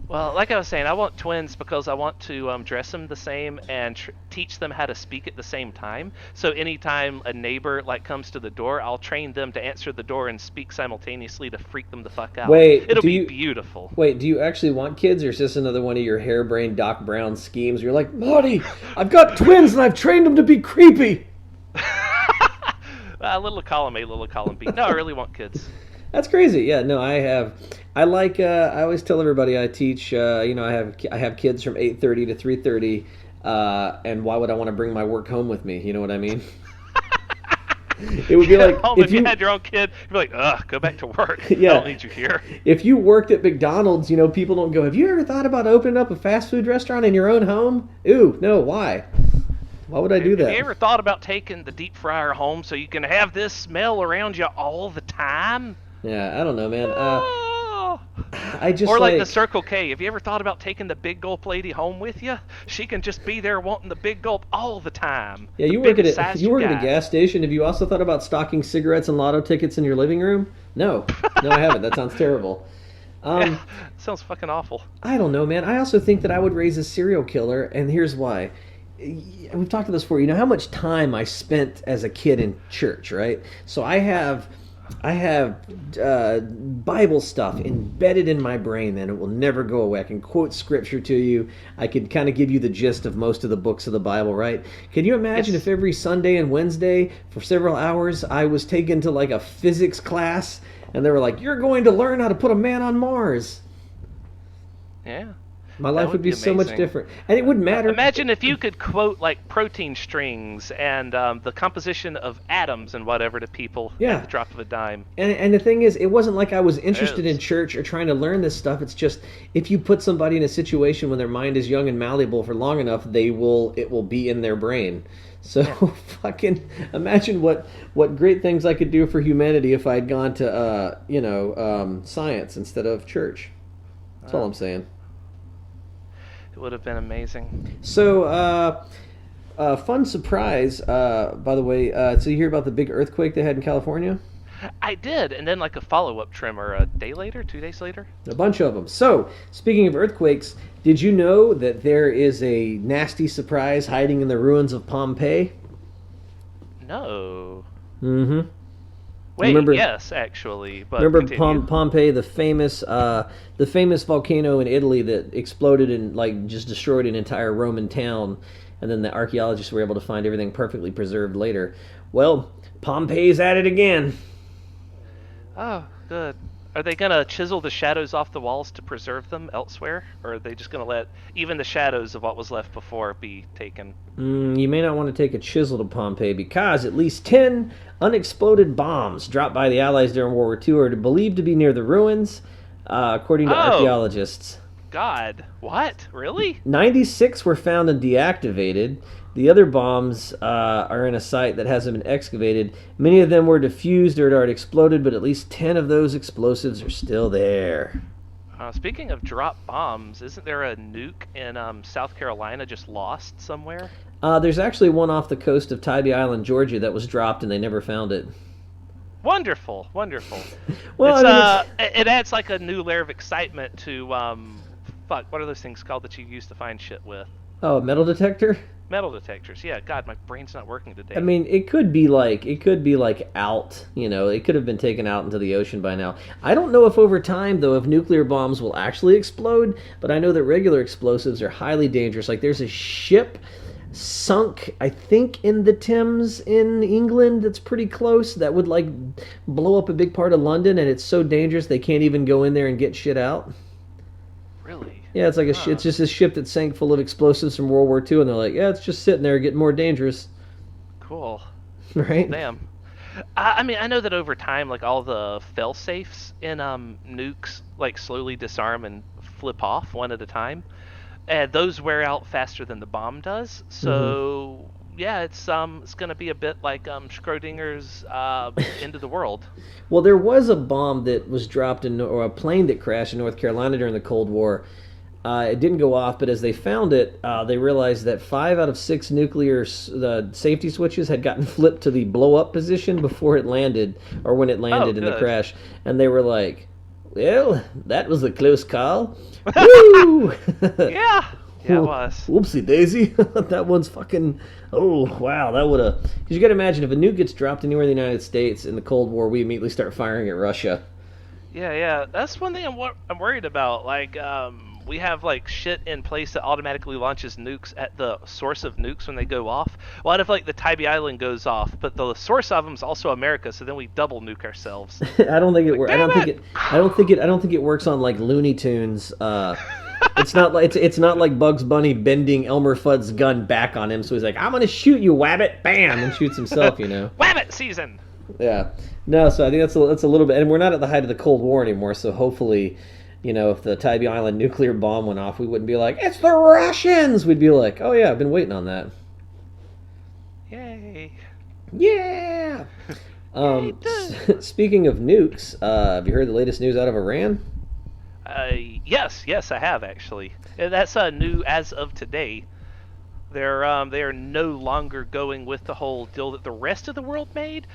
Well, like I was saying, I want twins because I want to dress them the same and teach them how to speak at the same time. So anytime a neighbor like comes to the door, I'll train them to answer the door and speak simultaneously to freak them the fuck out. It'll be beautiful. Wait, do you actually want kids, or is this another one of your harebrained Doc Brown schemes? Where you're like, Marty, I've got twins and I've trained them to be creepy. A little column A, little column B. No, I really want kids. That's crazy. Yeah, no, I like. I always tell everybody I teach. I have kids from 8:30 to 3:30. And why would I want to bring my work home with me? You know what I mean? It would be like if you had your own kid, you'd be like, ugh, go back to work. Yeah. I don't need you here. If you worked at McDonald's, people don't go, have you ever thought about opening up a fast food restaurant in your own home? Ooh, no, why? Why would I do that? Have you ever thought about taking the deep fryer home so you can have this smell around you all the time? Yeah, I don't know, man. Or like the Circle K. Have you ever thought about taking the big gulp lady home with you? She can just be there wanting the big gulp all the time. Yeah, you work at a gas station. Have you also thought about stocking cigarettes and lotto tickets in your living room? No, I haven't. That sounds terrible. Yeah, sounds fucking awful. I don't know, man. I also think that I would raise a serial killer, and here's why. We've talked about this before. You know how much time I spent as a kid in church, right? So I have Bible stuff embedded in my brain, man. It will never go away. I can quote scripture to you. I could kind of give you the gist of most of the books of the Bible, right? Can you imagine if every Sunday and Wednesday for several hours I was taken to like a physics class and they were like, you're going to learn how to put a man on Mars? Yeah. My life would be so much different. And it wouldn't matter. Imagine if you could quote like protein strings and the composition of atoms and whatever to people at the drop of a dime. And the thing is, it wasn't like I was interested in church or trying to learn this stuff. It's just if you put somebody in a situation when their mind is young and malleable for long enough, it will be in their brain. So fucking imagine what great things I could do for humanity if I had gone to science instead of church. That's all I'm saying. It would have been amazing. So, fun surprise, by the way. So you hear about the big earthquake they had in California? I did, and then like a follow-up tremor a day later, 2 days later. A bunch of them. So, speaking of earthquakes, did you know that there is a nasty surprise hiding in the ruins of Pompeii? No. Mm-hmm. Wait, yes, actually. But remember Pompeii, the famous volcano in Italy that exploded and like just destroyed an entire Roman town, and then the archaeologists were able to find everything perfectly preserved later. Well, Pompeii's at it again. Oh, good. Are they going to chisel the shadows off the walls to preserve them elsewhere? Or are they just going to let even the shadows of what was left before be taken? You may not want to take a chisel to Pompeii because at least 10 unexploded bombs dropped by the Allies during World War II are believed to be near the ruins, according to archaeologists. God, what? Really? 96 were found and deactivated. The other bombs are in a site that hasn't been excavated. Many of them were defused or had already exploded, but at least 10 of those explosives are still there. Speaking of drop bombs, isn't there a nuke in South Carolina just lost somewhere? There's actually one off the coast of Tybee Island, Georgia, that was dropped and they never found it. Wonderful, wonderful. Well, it adds like a new layer of excitement to what are those things called that you use to find shit with? Oh, a metal detector? Metal detectors. Yeah, God, my brain's not working I today. mean, it could be like out, it could have been taken out into the ocean by now. I don't know if over time though if nuclear bombs will actually explode, but I know that regular explosives are highly dangerous. Like there's a ship sunk, I think in the Thames in England that's pretty close that would like blow up a big part of London, and it's so dangerous they can't even go in there and get shit out. Really? Yeah, it's like it's Huh. just a ship that sank full of explosives from World War II, and they're like, yeah, it's just sitting there getting more dangerous, Cool. Well, right? damn. I mean, I know that over time, like all the fail safes in nukes, like slowly disarm and flip off one at a time, and those wear out faster than the bomb does. Hmm. So yeah, it's gonna be a bit like Schrodinger's end of the world. Well, there was a bomb that was dropped or a plane that crashed in North Carolina during the Cold War. It didn't go off, but as they found it, they realized that 5 out of 6 nuclear safety switches had gotten flipped to the blow up position before it landed, or when it Oh, landed in the good. crash. And they were like, well, that was a close call. Woo! Yeah, yeah, it was. Whoopsie daisy. That one's fucking. Oh, wow. That would have. Because you got to imagine if a nuke gets dropped anywhere in the United States in the Cold War, we immediately start firing at Russia. Yeah, yeah. That's one thing I'm worried about. Like, we have like shit in place that automatically launches nukes at the source of nukes when they go off. What if like the Tybee Island goes off, but the source of them is also America, so then we double nuke ourselves? I don't think it Like, works. I damn don't think it! it. I don't think it works on like Looney Tunes. It's not like Bugs Bunny bending Elmer Fudd's gun back on him, so he's like, "I'm gonna shoot you, Wabbit!" Bam, and shoots himself. Wabbit season. Yeah. No, so I think that's a little bit, and we're not at the height of the Cold War anymore. So hopefully, if the Tybee Island nuclear bomb went off, we wouldn't be like, "It's the Russians." We'd be like, "Oh yeah, I've been waiting on that." Yay! Yeah. Yay! Speaking of nukes, have you heard the latest news out of Iran? Yes, I have actually. That's new as of today. They are no longer going with the whole deal that the rest of the world made,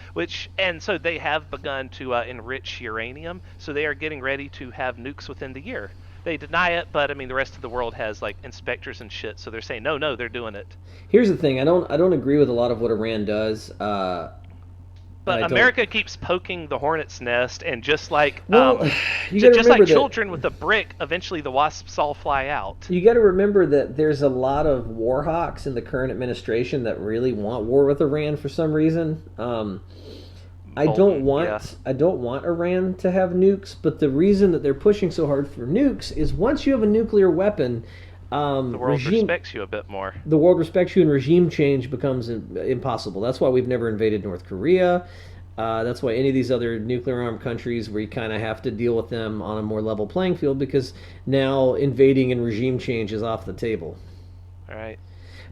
and so they have begun to enrich uranium. So they are getting ready to have nukes within the year. They deny it, but I mean the rest of the world has like inspectors and shit, so they're saying no, they're doing it. Here's the thing: I don't agree with a lot of what Iran does, and But I don't. America keeps poking the hornet's nest, and just like Well, you got to just remember like that children with a brick, eventually the wasps all fly out. you got to remember that there's a lot of war hawks in the current administration that really want war with Iran for some reason. Bolton, yeah. I don't want Iran to have nukes, but the reason that they're pushing so hard for nukes is once you have a nuclear weapon, The world regime respects you a bit more. the world respects you, and regime change becomes impossible. That's why we've never invaded North Korea. That's why any of these other nuclear armed countries, where you kind of have to deal with them on a more level playing field, because now invading and regime change is off the table. All right.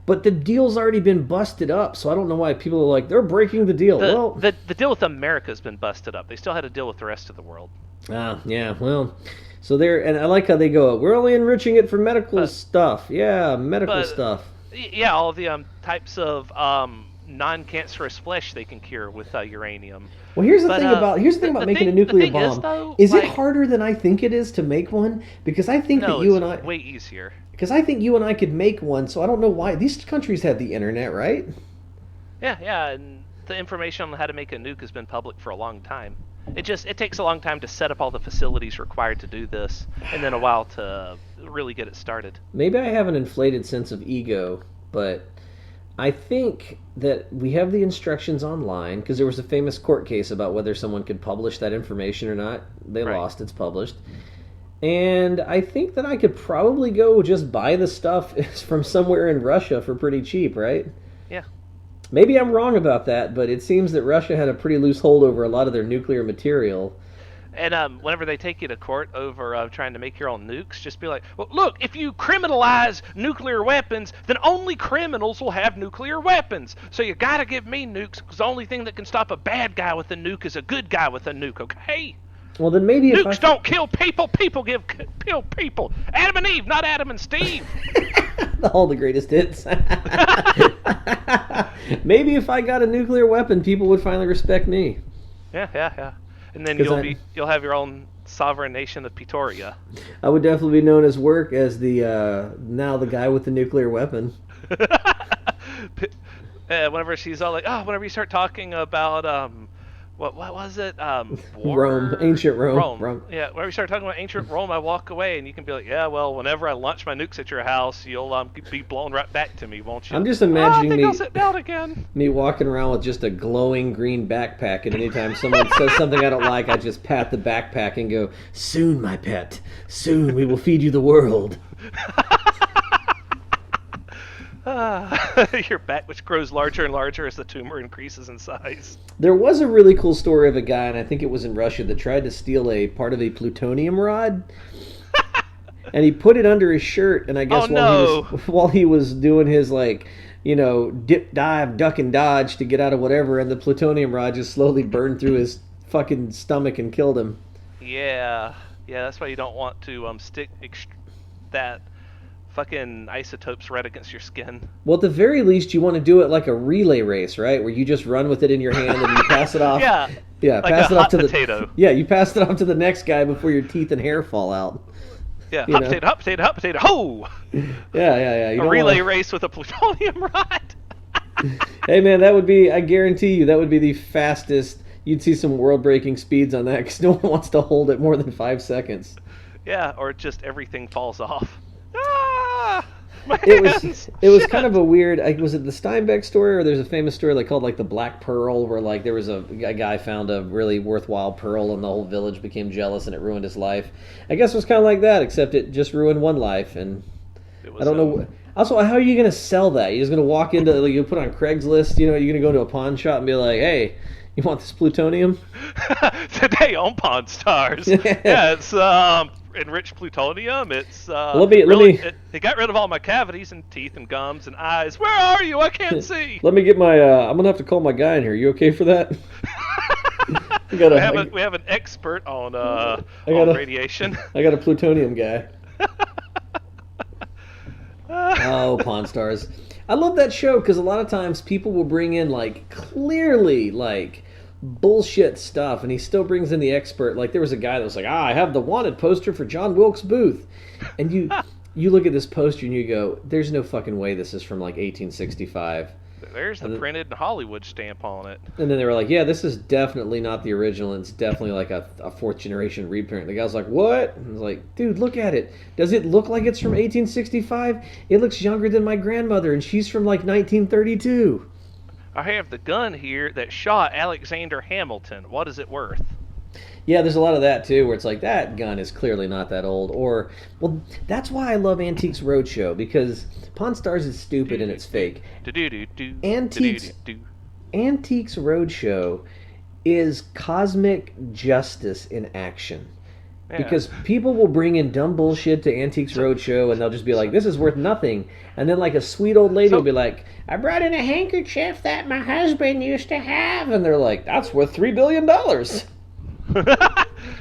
But the deal's already been busted up, so I don't know why people are like, they're breaking the deal. The, Well, the the deal with America has been busted up. They still had to deal with the rest of the world. yeah, well, so they're, and I like how they go, we're only enriching it for medical But stuff. Yeah, medical but stuff. yeah, all the types of non-cancerous flesh they can cure with uranium. Well, here's the But thing about making a the nuclear thing is bomb. though, Is it like harder than I think it is to make one? Because I think that no, it's I way easier. because I think you and I could make one. So I don't know why these countries have the internet, right? Yeah, and the information on how to make a nuke has been public for a long time. It takes a long time to set up all the facilities required to do this, and then a while to really get it started. Maybe I have an inflated sense of ego, but I think that we have the instructions online because there was a famous court case about whether someone could publish that information or not. They Right. lost, it's published. And I think that I could probably go just buy the stuff from somewhere in Russia for pretty cheap, right? Yeah. Maybe I'm wrong about that, but it seems that Russia had a pretty loose hold over a lot of their nuclear material. And whenever they take you to court over trying to make your own nukes, just be like, well, look, if you criminalize nuclear weapons, then only criminals will have nuclear weapons. So you gotta give me nukes, because the only thing that can stop a bad guy with a nuke is a good guy with a nuke, okay? Well, then maybe if Nukes don't kill people, people kill people. Adam and Eve, not Adam and Steve. all the greatest hits. Maybe if I got a nuclear weapon, people would finally respect me. Yeah. And then 'Cause you'll have your own sovereign nation of Pretoria. I would definitely be known as the now the guy with the nuclear weapon. Whenever she's all like, oh, whenever you start talking about what was it? Rome, War ancient Rome, Rome. Rome. Yeah, whenever you start talking about ancient Rome, I walk away, and you can be like, yeah, well, whenever I launch my nukes at your house, you'll be blown right back to me, won't you? I'm just Oh, I imagining think I'll me sit down again. me walking around with just a glowing green backpack, and anytime someone says something I don't like, I just pat the backpack and go, "Soon, my pet. Soon we will feed you the world." Your back, which grows larger and larger as the tumor increases in size. There was a really cool story of a guy, and I think it was in Russia, that tried to steal a part of a plutonium rod, and he put it under his shirt. And I guess while he was doing his dip, dive, duck, and dodge to get out of whatever, and the plutonium rod just slowly burned through his fucking stomach and killed him. Yeah, that's why you don't want to stick that fucking isotopes right against your skin. Well, at the very least, you want to do it like a relay race, right? Where you just run with it in your hand and you pass it off. Yeah, like pass a it off hot to potato. You pass it off to the next guy before your teeth and hair fall out. Yeah, hot potato, ho! Yeah. A relay race with a plutonium rod. Hey, man, that would be, I guarantee you, that would be the fastest. You'd see some world-breaking speeds on that because no one wants to hold it more than 5 seconds. Yeah, or just everything falls off. Ah! It was kind of a weird. Was it the Steinbeck story, or there's a famous story called the Black Pearl, where there was a guy found a really worthwhile pearl and the whole village became jealous and it ruined his life. I guess it was kind of like that, except it just ruined one life, and I don't know. Also, how are you going to sell that? You're just going to walk into you put on Craigslist. You're going to go to a pawn shop and be like, "Hey, you want this plutonium?" Today on Pawn Stars. Yeah, it's enriched plutonium. It's it got rid of all my cavities and teeth and gums and eyes. Where are you? I can't see. Let me get my. I'm gonna have to call my guy in here. You okay for that? We have an expert on radiation. I got a plutonium guy. Oh, Pawn Stars. I love that show because a lot of times people will bring in clearly bullshit stuff, and he still brings in the expert. There was a guy that was like, I have the wanted poster for John Wilkes Booth, and you look at this poster and you go, there's no fucking way this is from 1865. There's the printed Hollywood stamp on it. And then they were like, yeah, this is definitely not the original, and it's definitely a fourth generation reprint. The guy was like, what? And I was like, dude, look at it. Does it look like it's from 1865? It looks younger than my grandmother, and she's from 1932. I have the gun here that shot Alexander Hamilton. What is it worth? Yeah, there's a lot of that too, where it's that gun is clearly not that old. Or, well, that's why I love Antiques Roadshow, because Pawn Stars is stupid and it's fake. Antiques Roadshow is cosmic justice in action. Yeah. Because people will bring in dumb bullshit to Antiques Roadshow, and they'll just be like, this is worth nothing. And then a sweet old lady will be like, I brought in a handkerchief that my husband used to have. And they're like, that's worth $3 billion.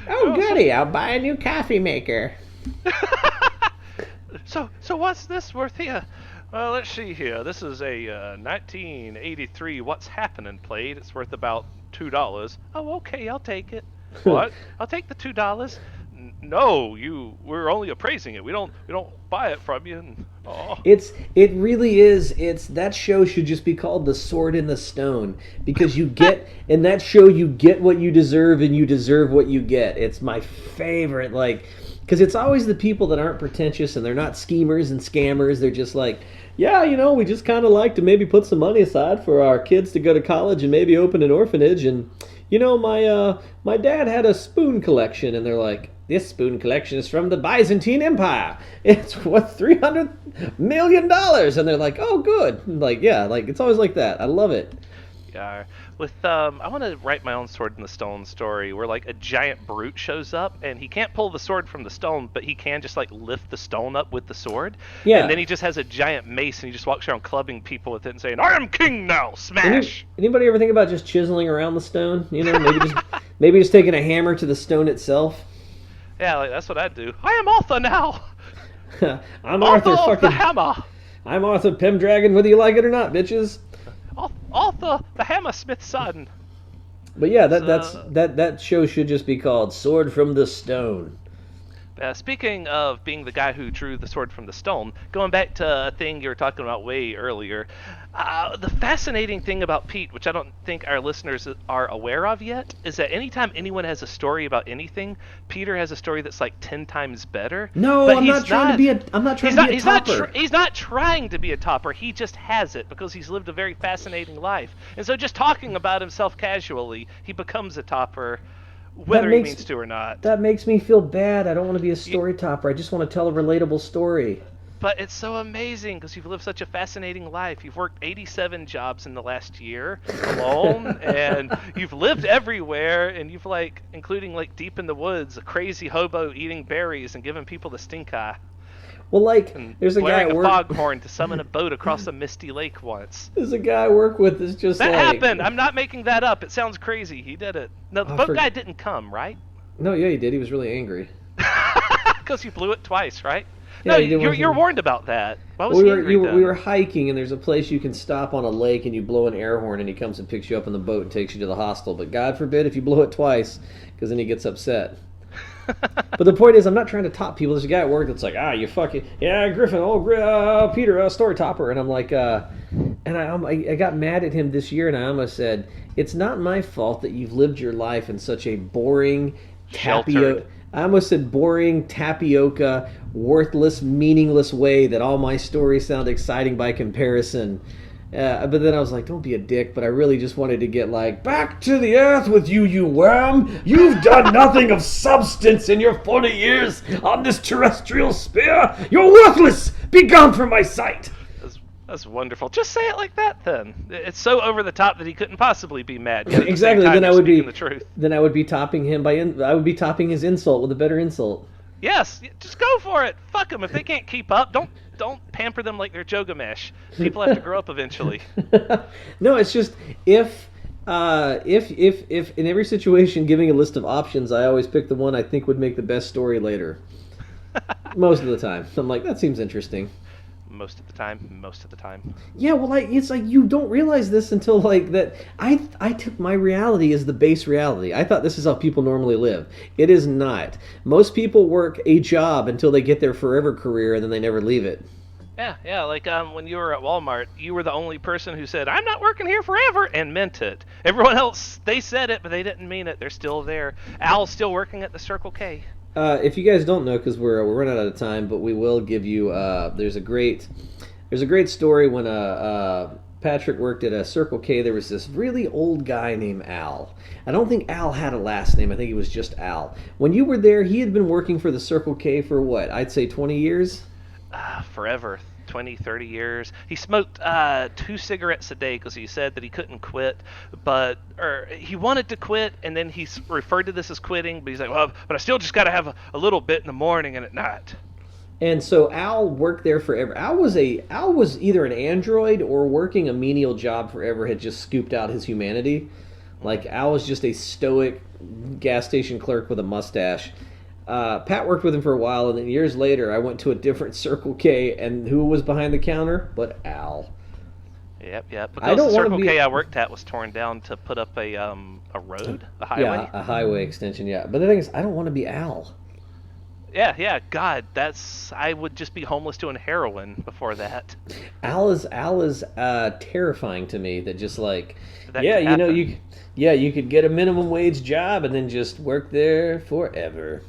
Oh, goody, I'll buy a new coffee maker. So what's this worth here? Well, let's see here. This is a 1983 What's Happening plate. It's worth about $2. Oh, okay, I'll take it. What? I'll take the $2. No, we're only appraising it. We don't buy it from you. And, It really is. That show should just be called The Sword in the Stone, because you get in that show you get what you deserve, and you deserve what you get. It's my favorite, because it's always the people that aren't pretentious and they're not schemers and scammers. They're just yeah, we just kind of like to maybe put some money aside for our kids to go to college and maybe open an orphanage. And my dad had a spoon collection, and they're like, this spoon collection is from the Byzantine Empire. It's worth $300 million. And they're like, oh, good. It's always like that. I love it. Yeah. I want to write my own Sword in the Stone story where a giant brute shows up, and he can't pull the sword from the stone, but he can just lift the stone up with the sword. Yeah. And then he just has a giant mace, and he just walks around clubbing people with it and saying, I am king now, smash! Anybody ever think about just chiseling around the stone? Maybe just taking a hammer to the stone itself? Yeah, that's what I'd do. I am Arthur now! I'm Arthur fucking... the hammer! I'm Arthur Pendragon, whether you like it or not, bitches. Arthur, the Hammersmith's son. But yeah, that show should just be called Sword from the Stone. Speaking of being the guy who drew the sword from the stone, going back to a thing you were talking about way earlier, the fascinating thing about Pete, which I don't think our listeners are aware of yet, is that anytime anyone has a story about anything, Peter has a story that's like 10 times better. No, But I'm not he's trying to not. be a. I'm not trying to be a topper. He's not trying to be a topper. He just has it because he's lived a very fascinating life. And so just talking about himself casually, he becomes a topper, That whether he makes means to or not. that makes me feel bad. I don't want to be a You, story topper. I just want to tell a relatable story. But it's so amazing because you've lived such a fascinating life. You've worked 87 jobs in the last year alone, and you've lived everywhere, and you've like, including like deep in the woods, a crazy hobo eating berries and giving people the stink eye, Well, like, and there's a guy blaring at a work. foghorn to summon a boat across a misty lake once. There's a guy I work with that's just That like. happened. I'm not making that up. It sounds crazy. He did it. No, the I boat for- guy didn't come, right? No, yeah, he did. He was really angry. Because you blew it twice, right? Yeah, No, he did you're one. warned about that. Why was Well, he angry then? we were hiking, and there's a place you can stop on a lake, and you blow an air horn, and he comes and picks you up on the boat and takes you to the hostel. But God forbid if you blow it twice, because then he gets upset. But the point is, I'm not trying to top people. There's a guy at work that's like, you fucking, yeah, Griffin, Peter, story topper. And I'm like, I got mad at him this year, and I almost said, it's not my fault that you've lived your life in such a boring, Sheltered. I almost said boring, tapioca, worthless, meaningless way that all my stories sound exciting by comparison. But then I was like, don't be a dick, but I really just wanted to get like, back to the earth with you, you worm! You've done nothing of substance in your 40 years on this terrestrial sphere! You're worthless! Be gone from my sight! That's wonderful. Just say it like that, then. It's so over the top that he couldn't possibly be mad. Yet at the Exactly. same time, Then I you're would be speaking the truth. then I would be topping him I would be topping his insult with a better insult. Yes, just go for it. Fuck them. If they can't keep up, don't pamper them like they're Jogamesh. People have to grow up eventually. No, it's just if in every situation giving a list of options, I always pick the one I think would make the best story later. Most of the time, I'm like, that seems interesting. Most of the time. Yeah, well, it's like you don't realize this until like that. I took my reality as the base reality. I thought this is how people normally live. It is not. Most people work a job until they get their forever career, and then they never leave it. Yeah. Like when you were at Walmart, you were the only person who said, "I'm not working here forever," and meant it. Everyone else, they said it, but they didn't mean it. They're still there. Al's still working at the Circle K. If you guys don't know, because we're running out of time, but we will give you. There's a great story when Patrick worked at a Circle K. There was this really old guy named Al. I don't think Al had a last name. I think he was just Al. When you were there, he had been working for the Circle K for what? I'd say 20 years. Forever. 20, 30 years. He smoked 2 cigarettes a day because he said that he couldn't quit, or he wanted to quit, and then he referred to this as quitting, but he's like, well, but I still just got to have a little bit in the morning and at night. And so Al worked there forever. Al was either an android or working a menial job forever had just scooped out his humanity. Like Al was just a stoic gas station clerk with a mustache. Pat worked with him for a while, and then years later, I went to a different Circle K, and who was behind the counter but Al? Yep. I Because don't the wanna Circle be- K I worked at was torn down to put up a road, a highway. Yeah, a highway extension. Yeah, but the thing is, I don't want to be Al. Yeah. God, I would just be homeless doing heroin before that. Al is terrifying to me. That just like, That yeah, could you know, happen. you could get a minimum wage job and then just work there forever.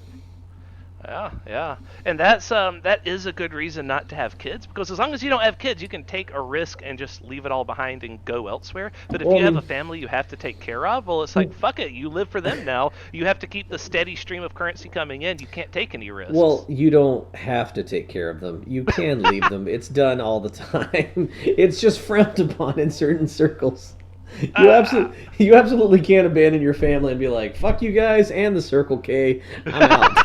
Yeah, and that is a good reason not to have kids, because as long as you don't have kids, you can take a risk and just leave it all behind and go elsewhere. But if Well, you I have mean- a family you have to take care of, well, it's like, fuck it, you live for them now. You have to keep the steady stream of currency coming in. You can't take any risks. Well, you don't have to take care of them. You can leave them. It's done all the time. It's just frowned upon in certain circles. You absolutely can't abandon your family and be like, fuck you guys and the Circle K. I'm out.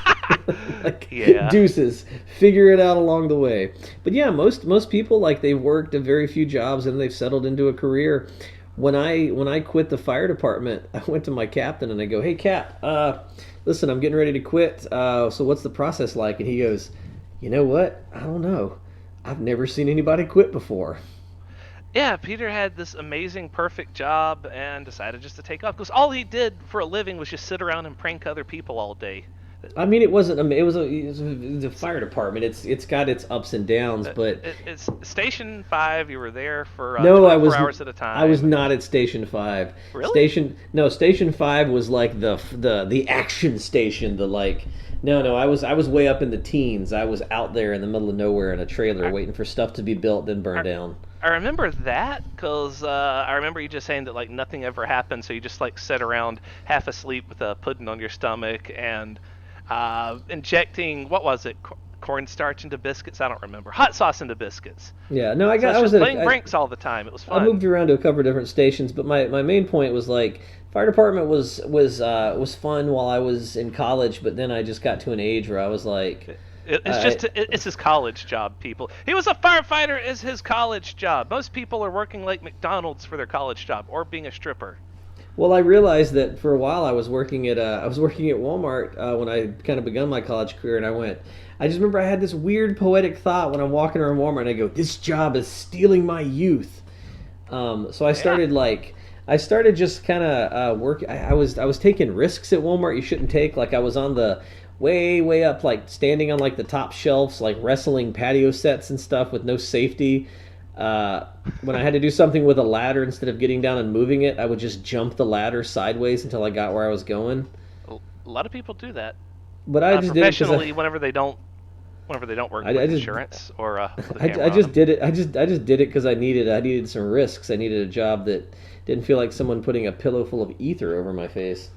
Like, Yeah. deuces. Figure it out along the way. But yeah, most people, like, they've worked a very few jobs and they've settled into a career. When I quit the fire department, I went to my captain and I go, hey Cap, listen, I'm getting ready to quit. So what's the process like? And he goes, you know what? I don't know. I've never seen anybody quit before. Yeah, Peter had this amazing, perfect job and decided just to take off, because all he did for a living was just sit around and prank other people all day. I mean, it wasn't. It was a fire department. It's got its ups and downs, but It's Station 5. You were there for no, 24 hours at a I was time. not at Station 5. Really? Station 5 was like the action station. The like no, I was way up in the teens. I was out there in the middle of nowhere in a trailer I, waiting for stuff to be built, then burned I, down. I remember that because I remember you just saying that like nothing ever happened, so you just like sat around half asleep with a pudding on your stomach and injecting what was it, cornstarch into biscuits? I don't remember. Hot sauce into biscuits. Yeah, no, So it's I just was at playing pranks all the time. It was I moved fun. around to a couple of different stations, but my main point was like fire department was fun while I was in college, but then I just got to an age where I was like, It's his college job, people. He was a firefighter is his college job. Most people are working like McDonald's for their college job or being a stripper. well, I realized that for a while I was working at Walmart when I kind of begun my college career, and I just remember I had this weird poetic thought when I'm walking around Walmart, and I go, this job is stealing my youth. So Yeah. I started just kind of work. I was taking risks at Walmart you shouldn't take. Like I was on the way up, like standing on like the top shelves, like wrestling patio sets and stuff with no safety. When I had to do something with a ladder, instead of getting down and moving it, I would just jump the ladder sideways until I got where I was going. A lot of people do that But I just did it because professionally whenever they don't work I with just insurance or with a I camera on just them. did it. I just did it because I needed some risks. I needed a job that didn't feel like someone putting a pillow full of ether over my face.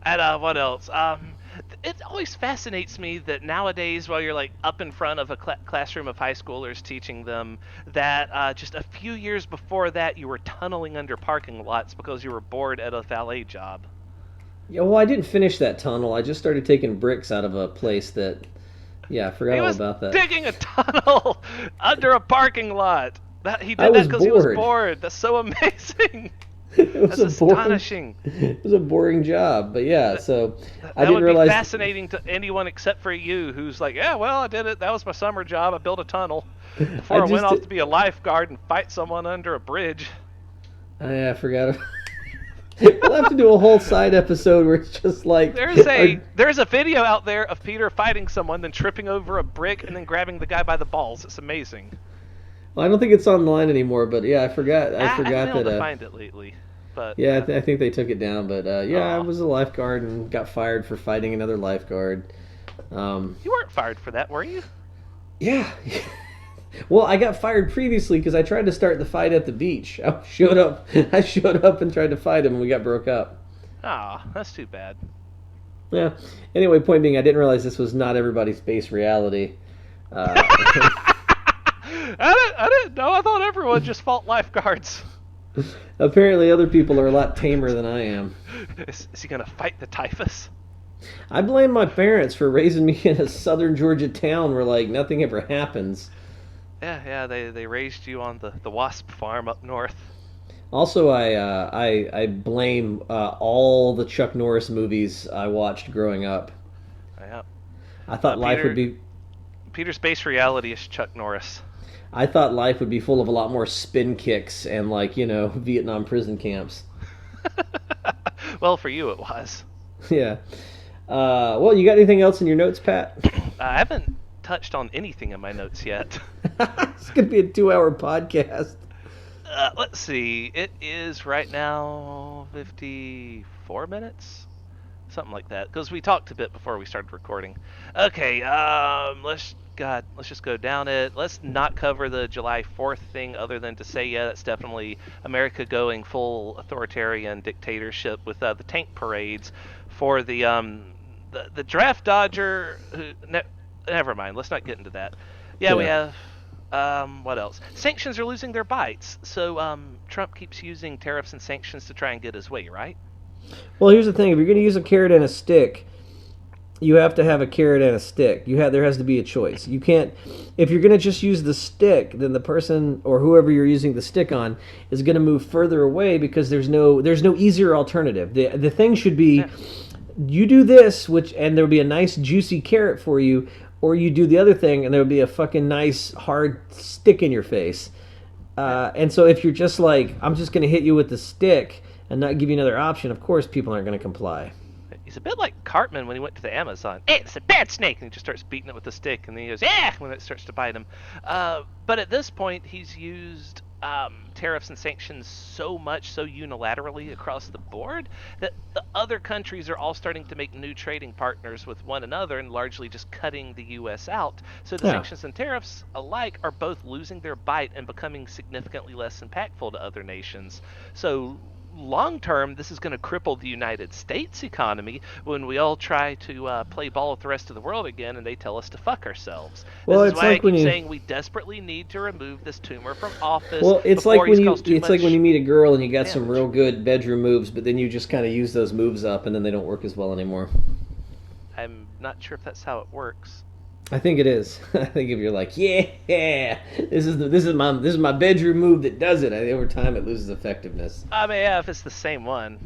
And what else? It always fascinates me that nowadays, while you're like up in front of a classroom of high schoolers teaching them, that just a few years before that, you were tunneling under parking lots because you were bored at a valet job. Yeah, well, I didn't finish that tunnel. I just started taking bricks out of a place that. Yeah, I forgot He all was about that. digging a tunnel under a parking lot. That he I did that was because he was bored. bored. That's so amazing. It was That's a boring. astonishing. It was a boring job, but yeah. So I That didn't would be realize. fascinating to anyone except for you, who's like, yeah, well, I did it. That was my summer job. I built a tunnel I before I went just. off to be a lifeguard and fight someone under a bridge. I forgot. We'll have to do a whole side episode where it's just like. Our, There's a video out there of Peter fighting someone, then tripping over a brick, and then grabbing the guy by the balls. It's amazing. well, I don't think it's online anymore, but yeah, I forgot. I I haven't forgot been able that. to find it lately, but Yeah, I think they took it down, but yeah, I oh, was a lifeguard and got fired for fighting another lifeguard. you weren't fired for that, were you? Yeah. Well, I got fired previously because I tried to start the fight at the beach. I showed up and tried to fight him, and we got broke up. Ah, that's too bad. Yeah. Anyway, point being, I didn't realize this was not everybody's base reality. Uh, I didn't know. I thought everyone just fought lifeguards. apparently, other people are a lot tamer than I am. Is he gonna fight the typhus? I blame my parents for raising me in a southern Georgia town where like nothing ever happens. Yeah. They raised you on the wasp farm up north. Also, I blame all the Chuck Norris movies I watched growing up. Yeah. I thought life would Peter be Peter's base reality is Chuck Norris. I thought life would be full of a lot more spin kicks and like Vietnam prison camps. Well, for you it was. Yeah. Well, you got anything else in your notes, Pat? I haven't touched on anything in my notes yet. It's gonna be a 2-hour podcast. Let's see. It is right now 54 minutes, something like that. Because we talked a bit before we started recording. Okay. Let's just go down it. Let's not cover the July 4th thing, other than to say, yeah, that's definitely America going full authoritarian dictatorship with the tank parades for the draft dodger. Never mind. Let's not get into that. Yeah, we Yeah. have. What else? Sanctions are losing their bites. So Trump keeps using tariffs and sanctions to try and get his way, right? Well, here's the thing: if you're gonna use a carrot and a stick, you have to have a carrot and a stick. There has to be a choice. You can't. If you're gonna just use the stick, then the person or whoever you're using the stick on is gonna move further away because there's no easier alternative. The thing should be, Yeah. you do this, and there'll be a nice juicy carrot for you, or you do the other thing and there'll be a fucking nice hard stick in your face. And so if you're just like, I'm just going to hit you with the stick and not give you another option, of course people aren't going to comply. He's a bit like Cartman when he went to the Amazon. Hey, it's a bad snake, and he just starts beating it with a stick, and then he goes, yeah, when it starts to bite him. But at this point, he's used tariffs and sanctions so much, so unilaterally across the board, that the other countries are all starting to make new trading partners with one another and largely just cutting the U.S. out. So the Yeah. sanctions and tariffs alike are both losing their bite and becoming significantly less impactful to other nations. So long term, this is going to cripple the United States economy when we all try to play ball with the rest of the world again and they tell us to fuck ourselves. This Well, is it's why I like when keep you saying we desperately need to remove this tumor from office Well, it's like before when he's you caused too it's like when much you meet a girl and you got some damage. real good bedroom moves, but then you just kind of use those moves up and then they don't work as well anymore. I'm not sure if that's how it works. I think it is. I think if you're like, yeah, this is my bedroom move that does it. Over time it loses effectiveness. I mean, yeah, if it's the same one,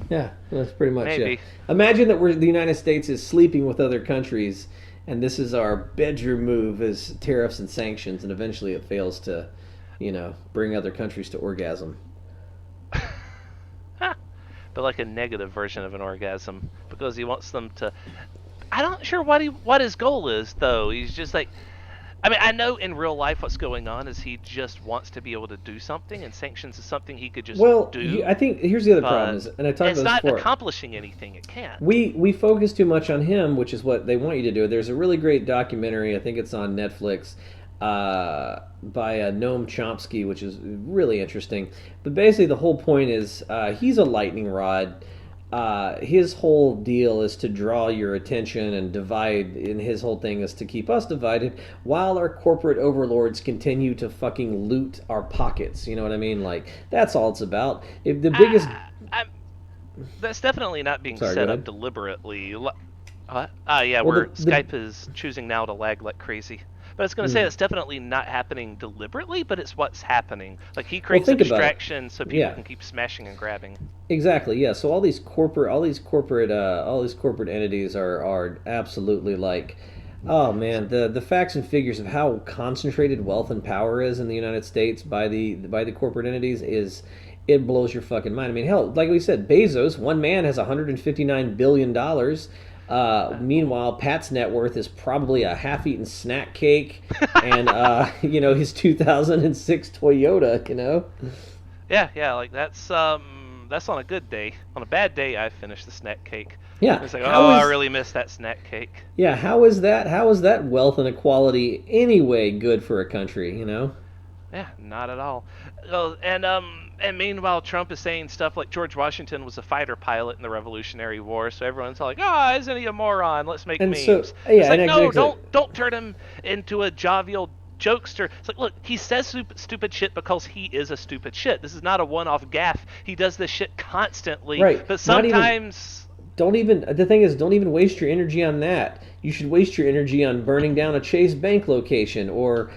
Yeah, that's pretty much it. maybe. Imagine that the United States is sleeping with other countries, and this is our bedroom move as tariffs and sanctions, and eventually it fails to, bring other countries to orgasm. But like a negative version of an orgasm because he wants them to. I'm not sure what his goal is though. He's just like, I mean, I know in real life what's going on is he just wants to be able to do something, and sanctions is something he could just Well, do, I think here's the other problem but is, and I talked it's about this not before. accomplishing anything. It can't. We focus too much on him, which is what they want you to do. There's a really great documentary. I think it's on Netflix by Noam Chomsky, which is really interesting. But basically, the whole point is he's a lightning rod. His whole deal is to draw your attention and divide, and his whole thing is to keep us divided while our corporate overlords continue to fucking loot our pockets. You know what I mean? Like, that's all it's about. If the biggest. I'm, that's definitely not being Sorry, go set up ahead. deliberately. What? Yeah, Well, where the Skype is choosing now to lag like crazy. But I was going to say mm. it's definitely not happening deliberately, but it's what's happening. Like he Well, creates a think about it. distraction so people Yeah. can keep smashing and grabbing. Exactly. Yeah. So all these corporate entities are absolutely like, oh man, the facts and figures of how concentrated wealth and power is in the United States by the corporate entities is, it blows your fucking mind. I mean, hell, like we said, Bezos, one man has 159 billion dollars. Meanwhile, Pat's net worth is probably a half-eaten snack cake, and his 2006 Toyota. Yeah, like that's on a good day. On a bad day, I finish the snack cake. Yeah. It's like, How oh, I is really miss that snack cake. Yeah, how is that? How is that wealth and equality anyway good for a country? Yeah, not at all. Oh, and meanwhile, Trump is saying stuff like George Washington was a fighter pilot in the Revolutionary War, so everyone's like, "Ah, isn't he a moron? Let's make And so, memes." It's yeah, and like, no, exactly. don't turn him into a jovial jokester. It's like, look, he says stupid shit because he is a stupid shit. This is not a one-off gaffe. He does this shit constantly, Right. but Not even. sometimes, Don't even. The thing is, don't even waste your energy on that. You should waste your energy on burning down a Chase Bank location, or,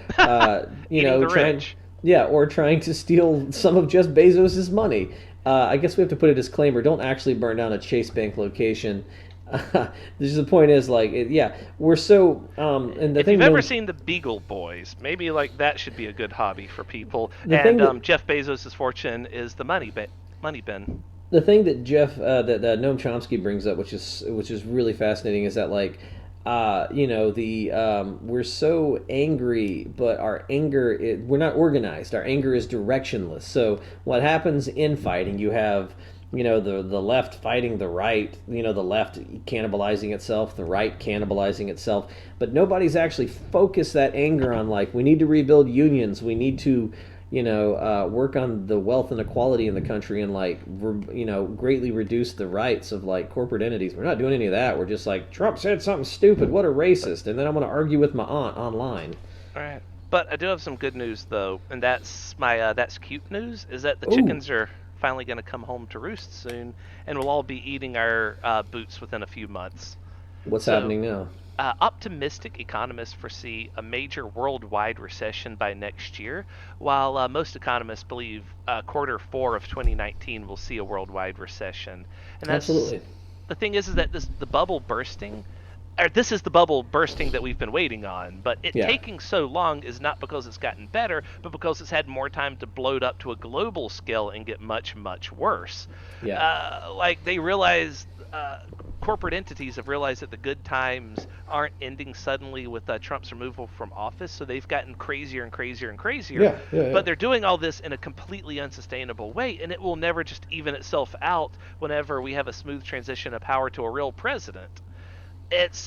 eating the trying. rich. Yeah, or trying to steal some of Jeff Bezos' money. I guess we have to put a disclaimer: don't actually burn down a Chase Bank location. The point is, like, yeah, we're so. And the If you've thing, ever no, seen the Beagle Boys, maybe like that should be a good hobby for people. the thing And that Jeff Bezos' fortune is the money bin. the thing that Jeff that Noam Chomsky brings up, which is really fascinating, is that like, the we're so angry, but our anger we're not organized. Our anger is directionless. So what happens in fighting? You have the left fighting the right. The left cannibalizing itself, the right cannibalizing itself. But nobody's actually focused that anger on, like, we need to rebuild unions. We need to work on the wealth and equality in the country, and, like, greatly reduce the rights of, like, corporate entities. We're not doing any of that. We're just like, Trump said something stupid. What a racist! And then I'm going to argue with my aunt online. All right. But I do have some good news though, and that's my that's cute news. Is that the Ooh, chickens are finally going to come home to roost soon, and we'll all be eating our boots within a few months. what's So happening now? optimistic economists foresee a major worldwide recession by next year, while most economists believe quarter 4 of 2019 will see a worldwide recession. And that's Absolutely. the thing is that the bubble bursting. Or this is the bubble bursting that we've been waiting on, but it Yeah. taking so long is not because it's gotten better, but because it's had more time to bloat up to a global scale and get much, much worse. Yeah. Like they realized corporate entities have realized that the good times aren't ending suddenly with Trump's removal from office, so they've gotten crazier and crazier and crazier. Yeah, yeah, yeah. But they're doing all this in a completely unsustainable way, and it will never just even itself out whenever we have a smooth transition of power to a real president. It's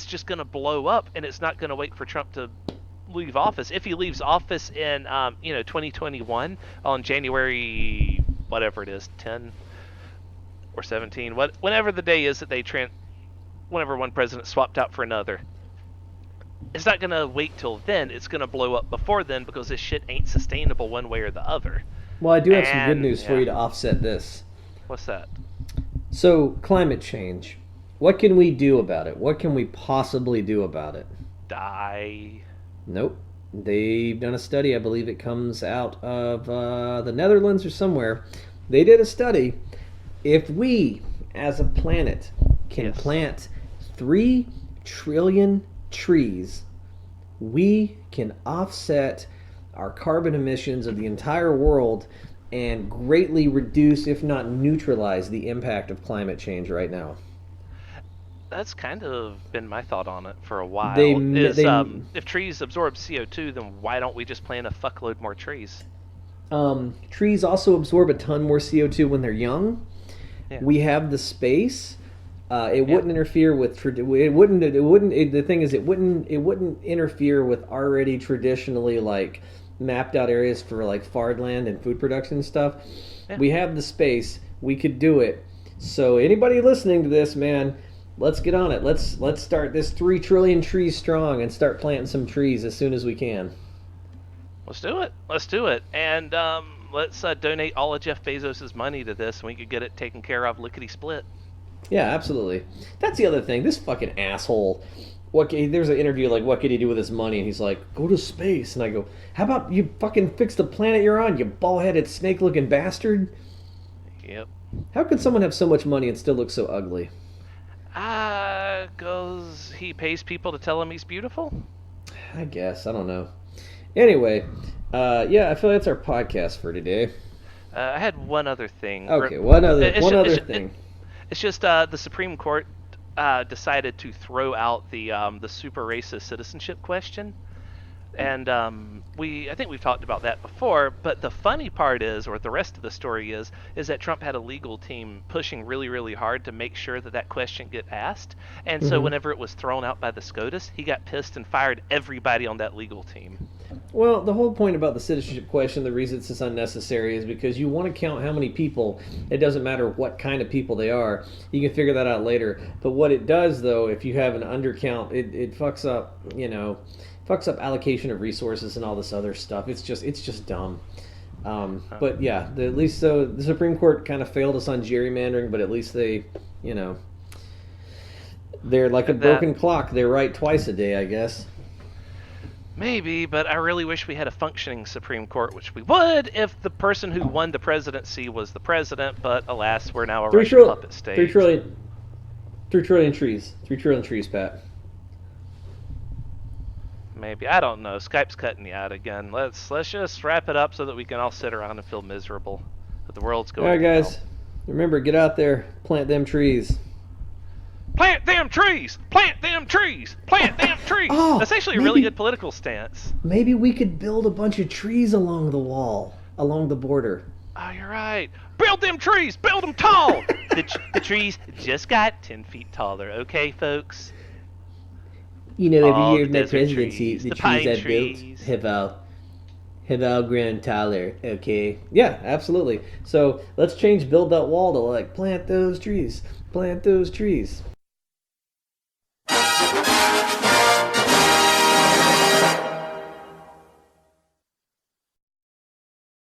just going to blow up, and it's not going to wait for Trump to leave office. If he leaves office in 2021 on January whatever it is, 10 or 17, whenever the day is that whenever one president swapped out for another, it's not going to wait till then. It's going to blow up before then because this shit ain't sustainable one way or the other. Well, I do have some good And news for yeah, you to offset this. what's that? So, climate change. What can we do about it? What can we possibly do about it? Die. Nope. They've done a study. I believe it comes out of the Netherlands or somewhere. They did a study. If we, as a planet, can Yes. plant 3 trillion trees, we can offset our carbon emissions of the entire world and greatly reduce, if not neutralize, the impact of climate change right now. That's kind of been my thought on it for a They, while. they If trees absorb CO2, then why don't we just plant a fuckload more trees? Trees also absorb a ton more CO2 when they're young. Yeah. We have the space. It Yeah. wouldn't interfere with the thing is it wouldn't interfere with already traditionally like mapped out areas for like farmland and food production and stuff. Yeah. We have the space. We could do it. So anybody listening to this, man, let's get on it. Let's start this 3 trillion trees strong and start planting some trees as soon as we can. Let's do it. Let's do it. And let's donate all of Jeff Bezos' money to this, and we could get it taken care of lickety split. Yeah, absolutely. That's the other thing. This fucking asshole. There's an interview like, what could he do with his money? And he's like, go to space. And I go, how about you fucking fix the planet you're on, you ball-headed snake-looking bastard? Yep. How could someone have so much money and still look so ugly? 'Cause he pays people to tell him he's beautiful. I guess. I don't know. Anyway, yeah, I feel that's our podcast for today. I had one other thing. Okay, one other thing. It's just the Supreme Court decided to throw out the super racist citizenship question, and I think we've talked about that before. But the funny part is, or the rest of the story is that Trump had a legal team pushing really, really hard to make sure that question get asked. And so whenever it was thrown out by the SCOTUS, he got pissed and fired everybody on that legal team. Well, the whole point about the citizenship question, the reason it's unnecessary is because you want to count how many people. It doesn't matter what kind of people they are. You can figure that out later. But what it does, though, if you have an undercount, it fucks up, fucks up allocation of resources and all this other stuff. It's just dumb. But yeah, at least so the Supreme Court kind of failed us on gerrymandering, but at least they, they're like a broken clock. They're right twice a day, I guess. Maybe, but I really wish we had a functioning Supreme Court, which we would if the person who won the presidency was the president, but alas, we're now a Russian puppet state. 3 trillion trees. 3 trillion trees, Pat. Maybe. I don't know. Skype's cutting you out again. Let's just wrap it up so that we can all sit around and feel miserable that the world's going All right, to guys. hell. Remember, get out there, plant them trees. Plant them trees! Plant them trees! Plant them trees! Oh, That's actually a really good political stance. Maybe we could build a bunch of trees along the wall, along the border. Oh, you're right. Build them trees! Build them tall! the trees just got 10 feet taller, okay, folks? Every year of my desert presidency, trees, the the trees pine I trees. built have all grown taller, okay? Yeah, absolutely. So let's change build that wall to like plant those trees. Plant those trees.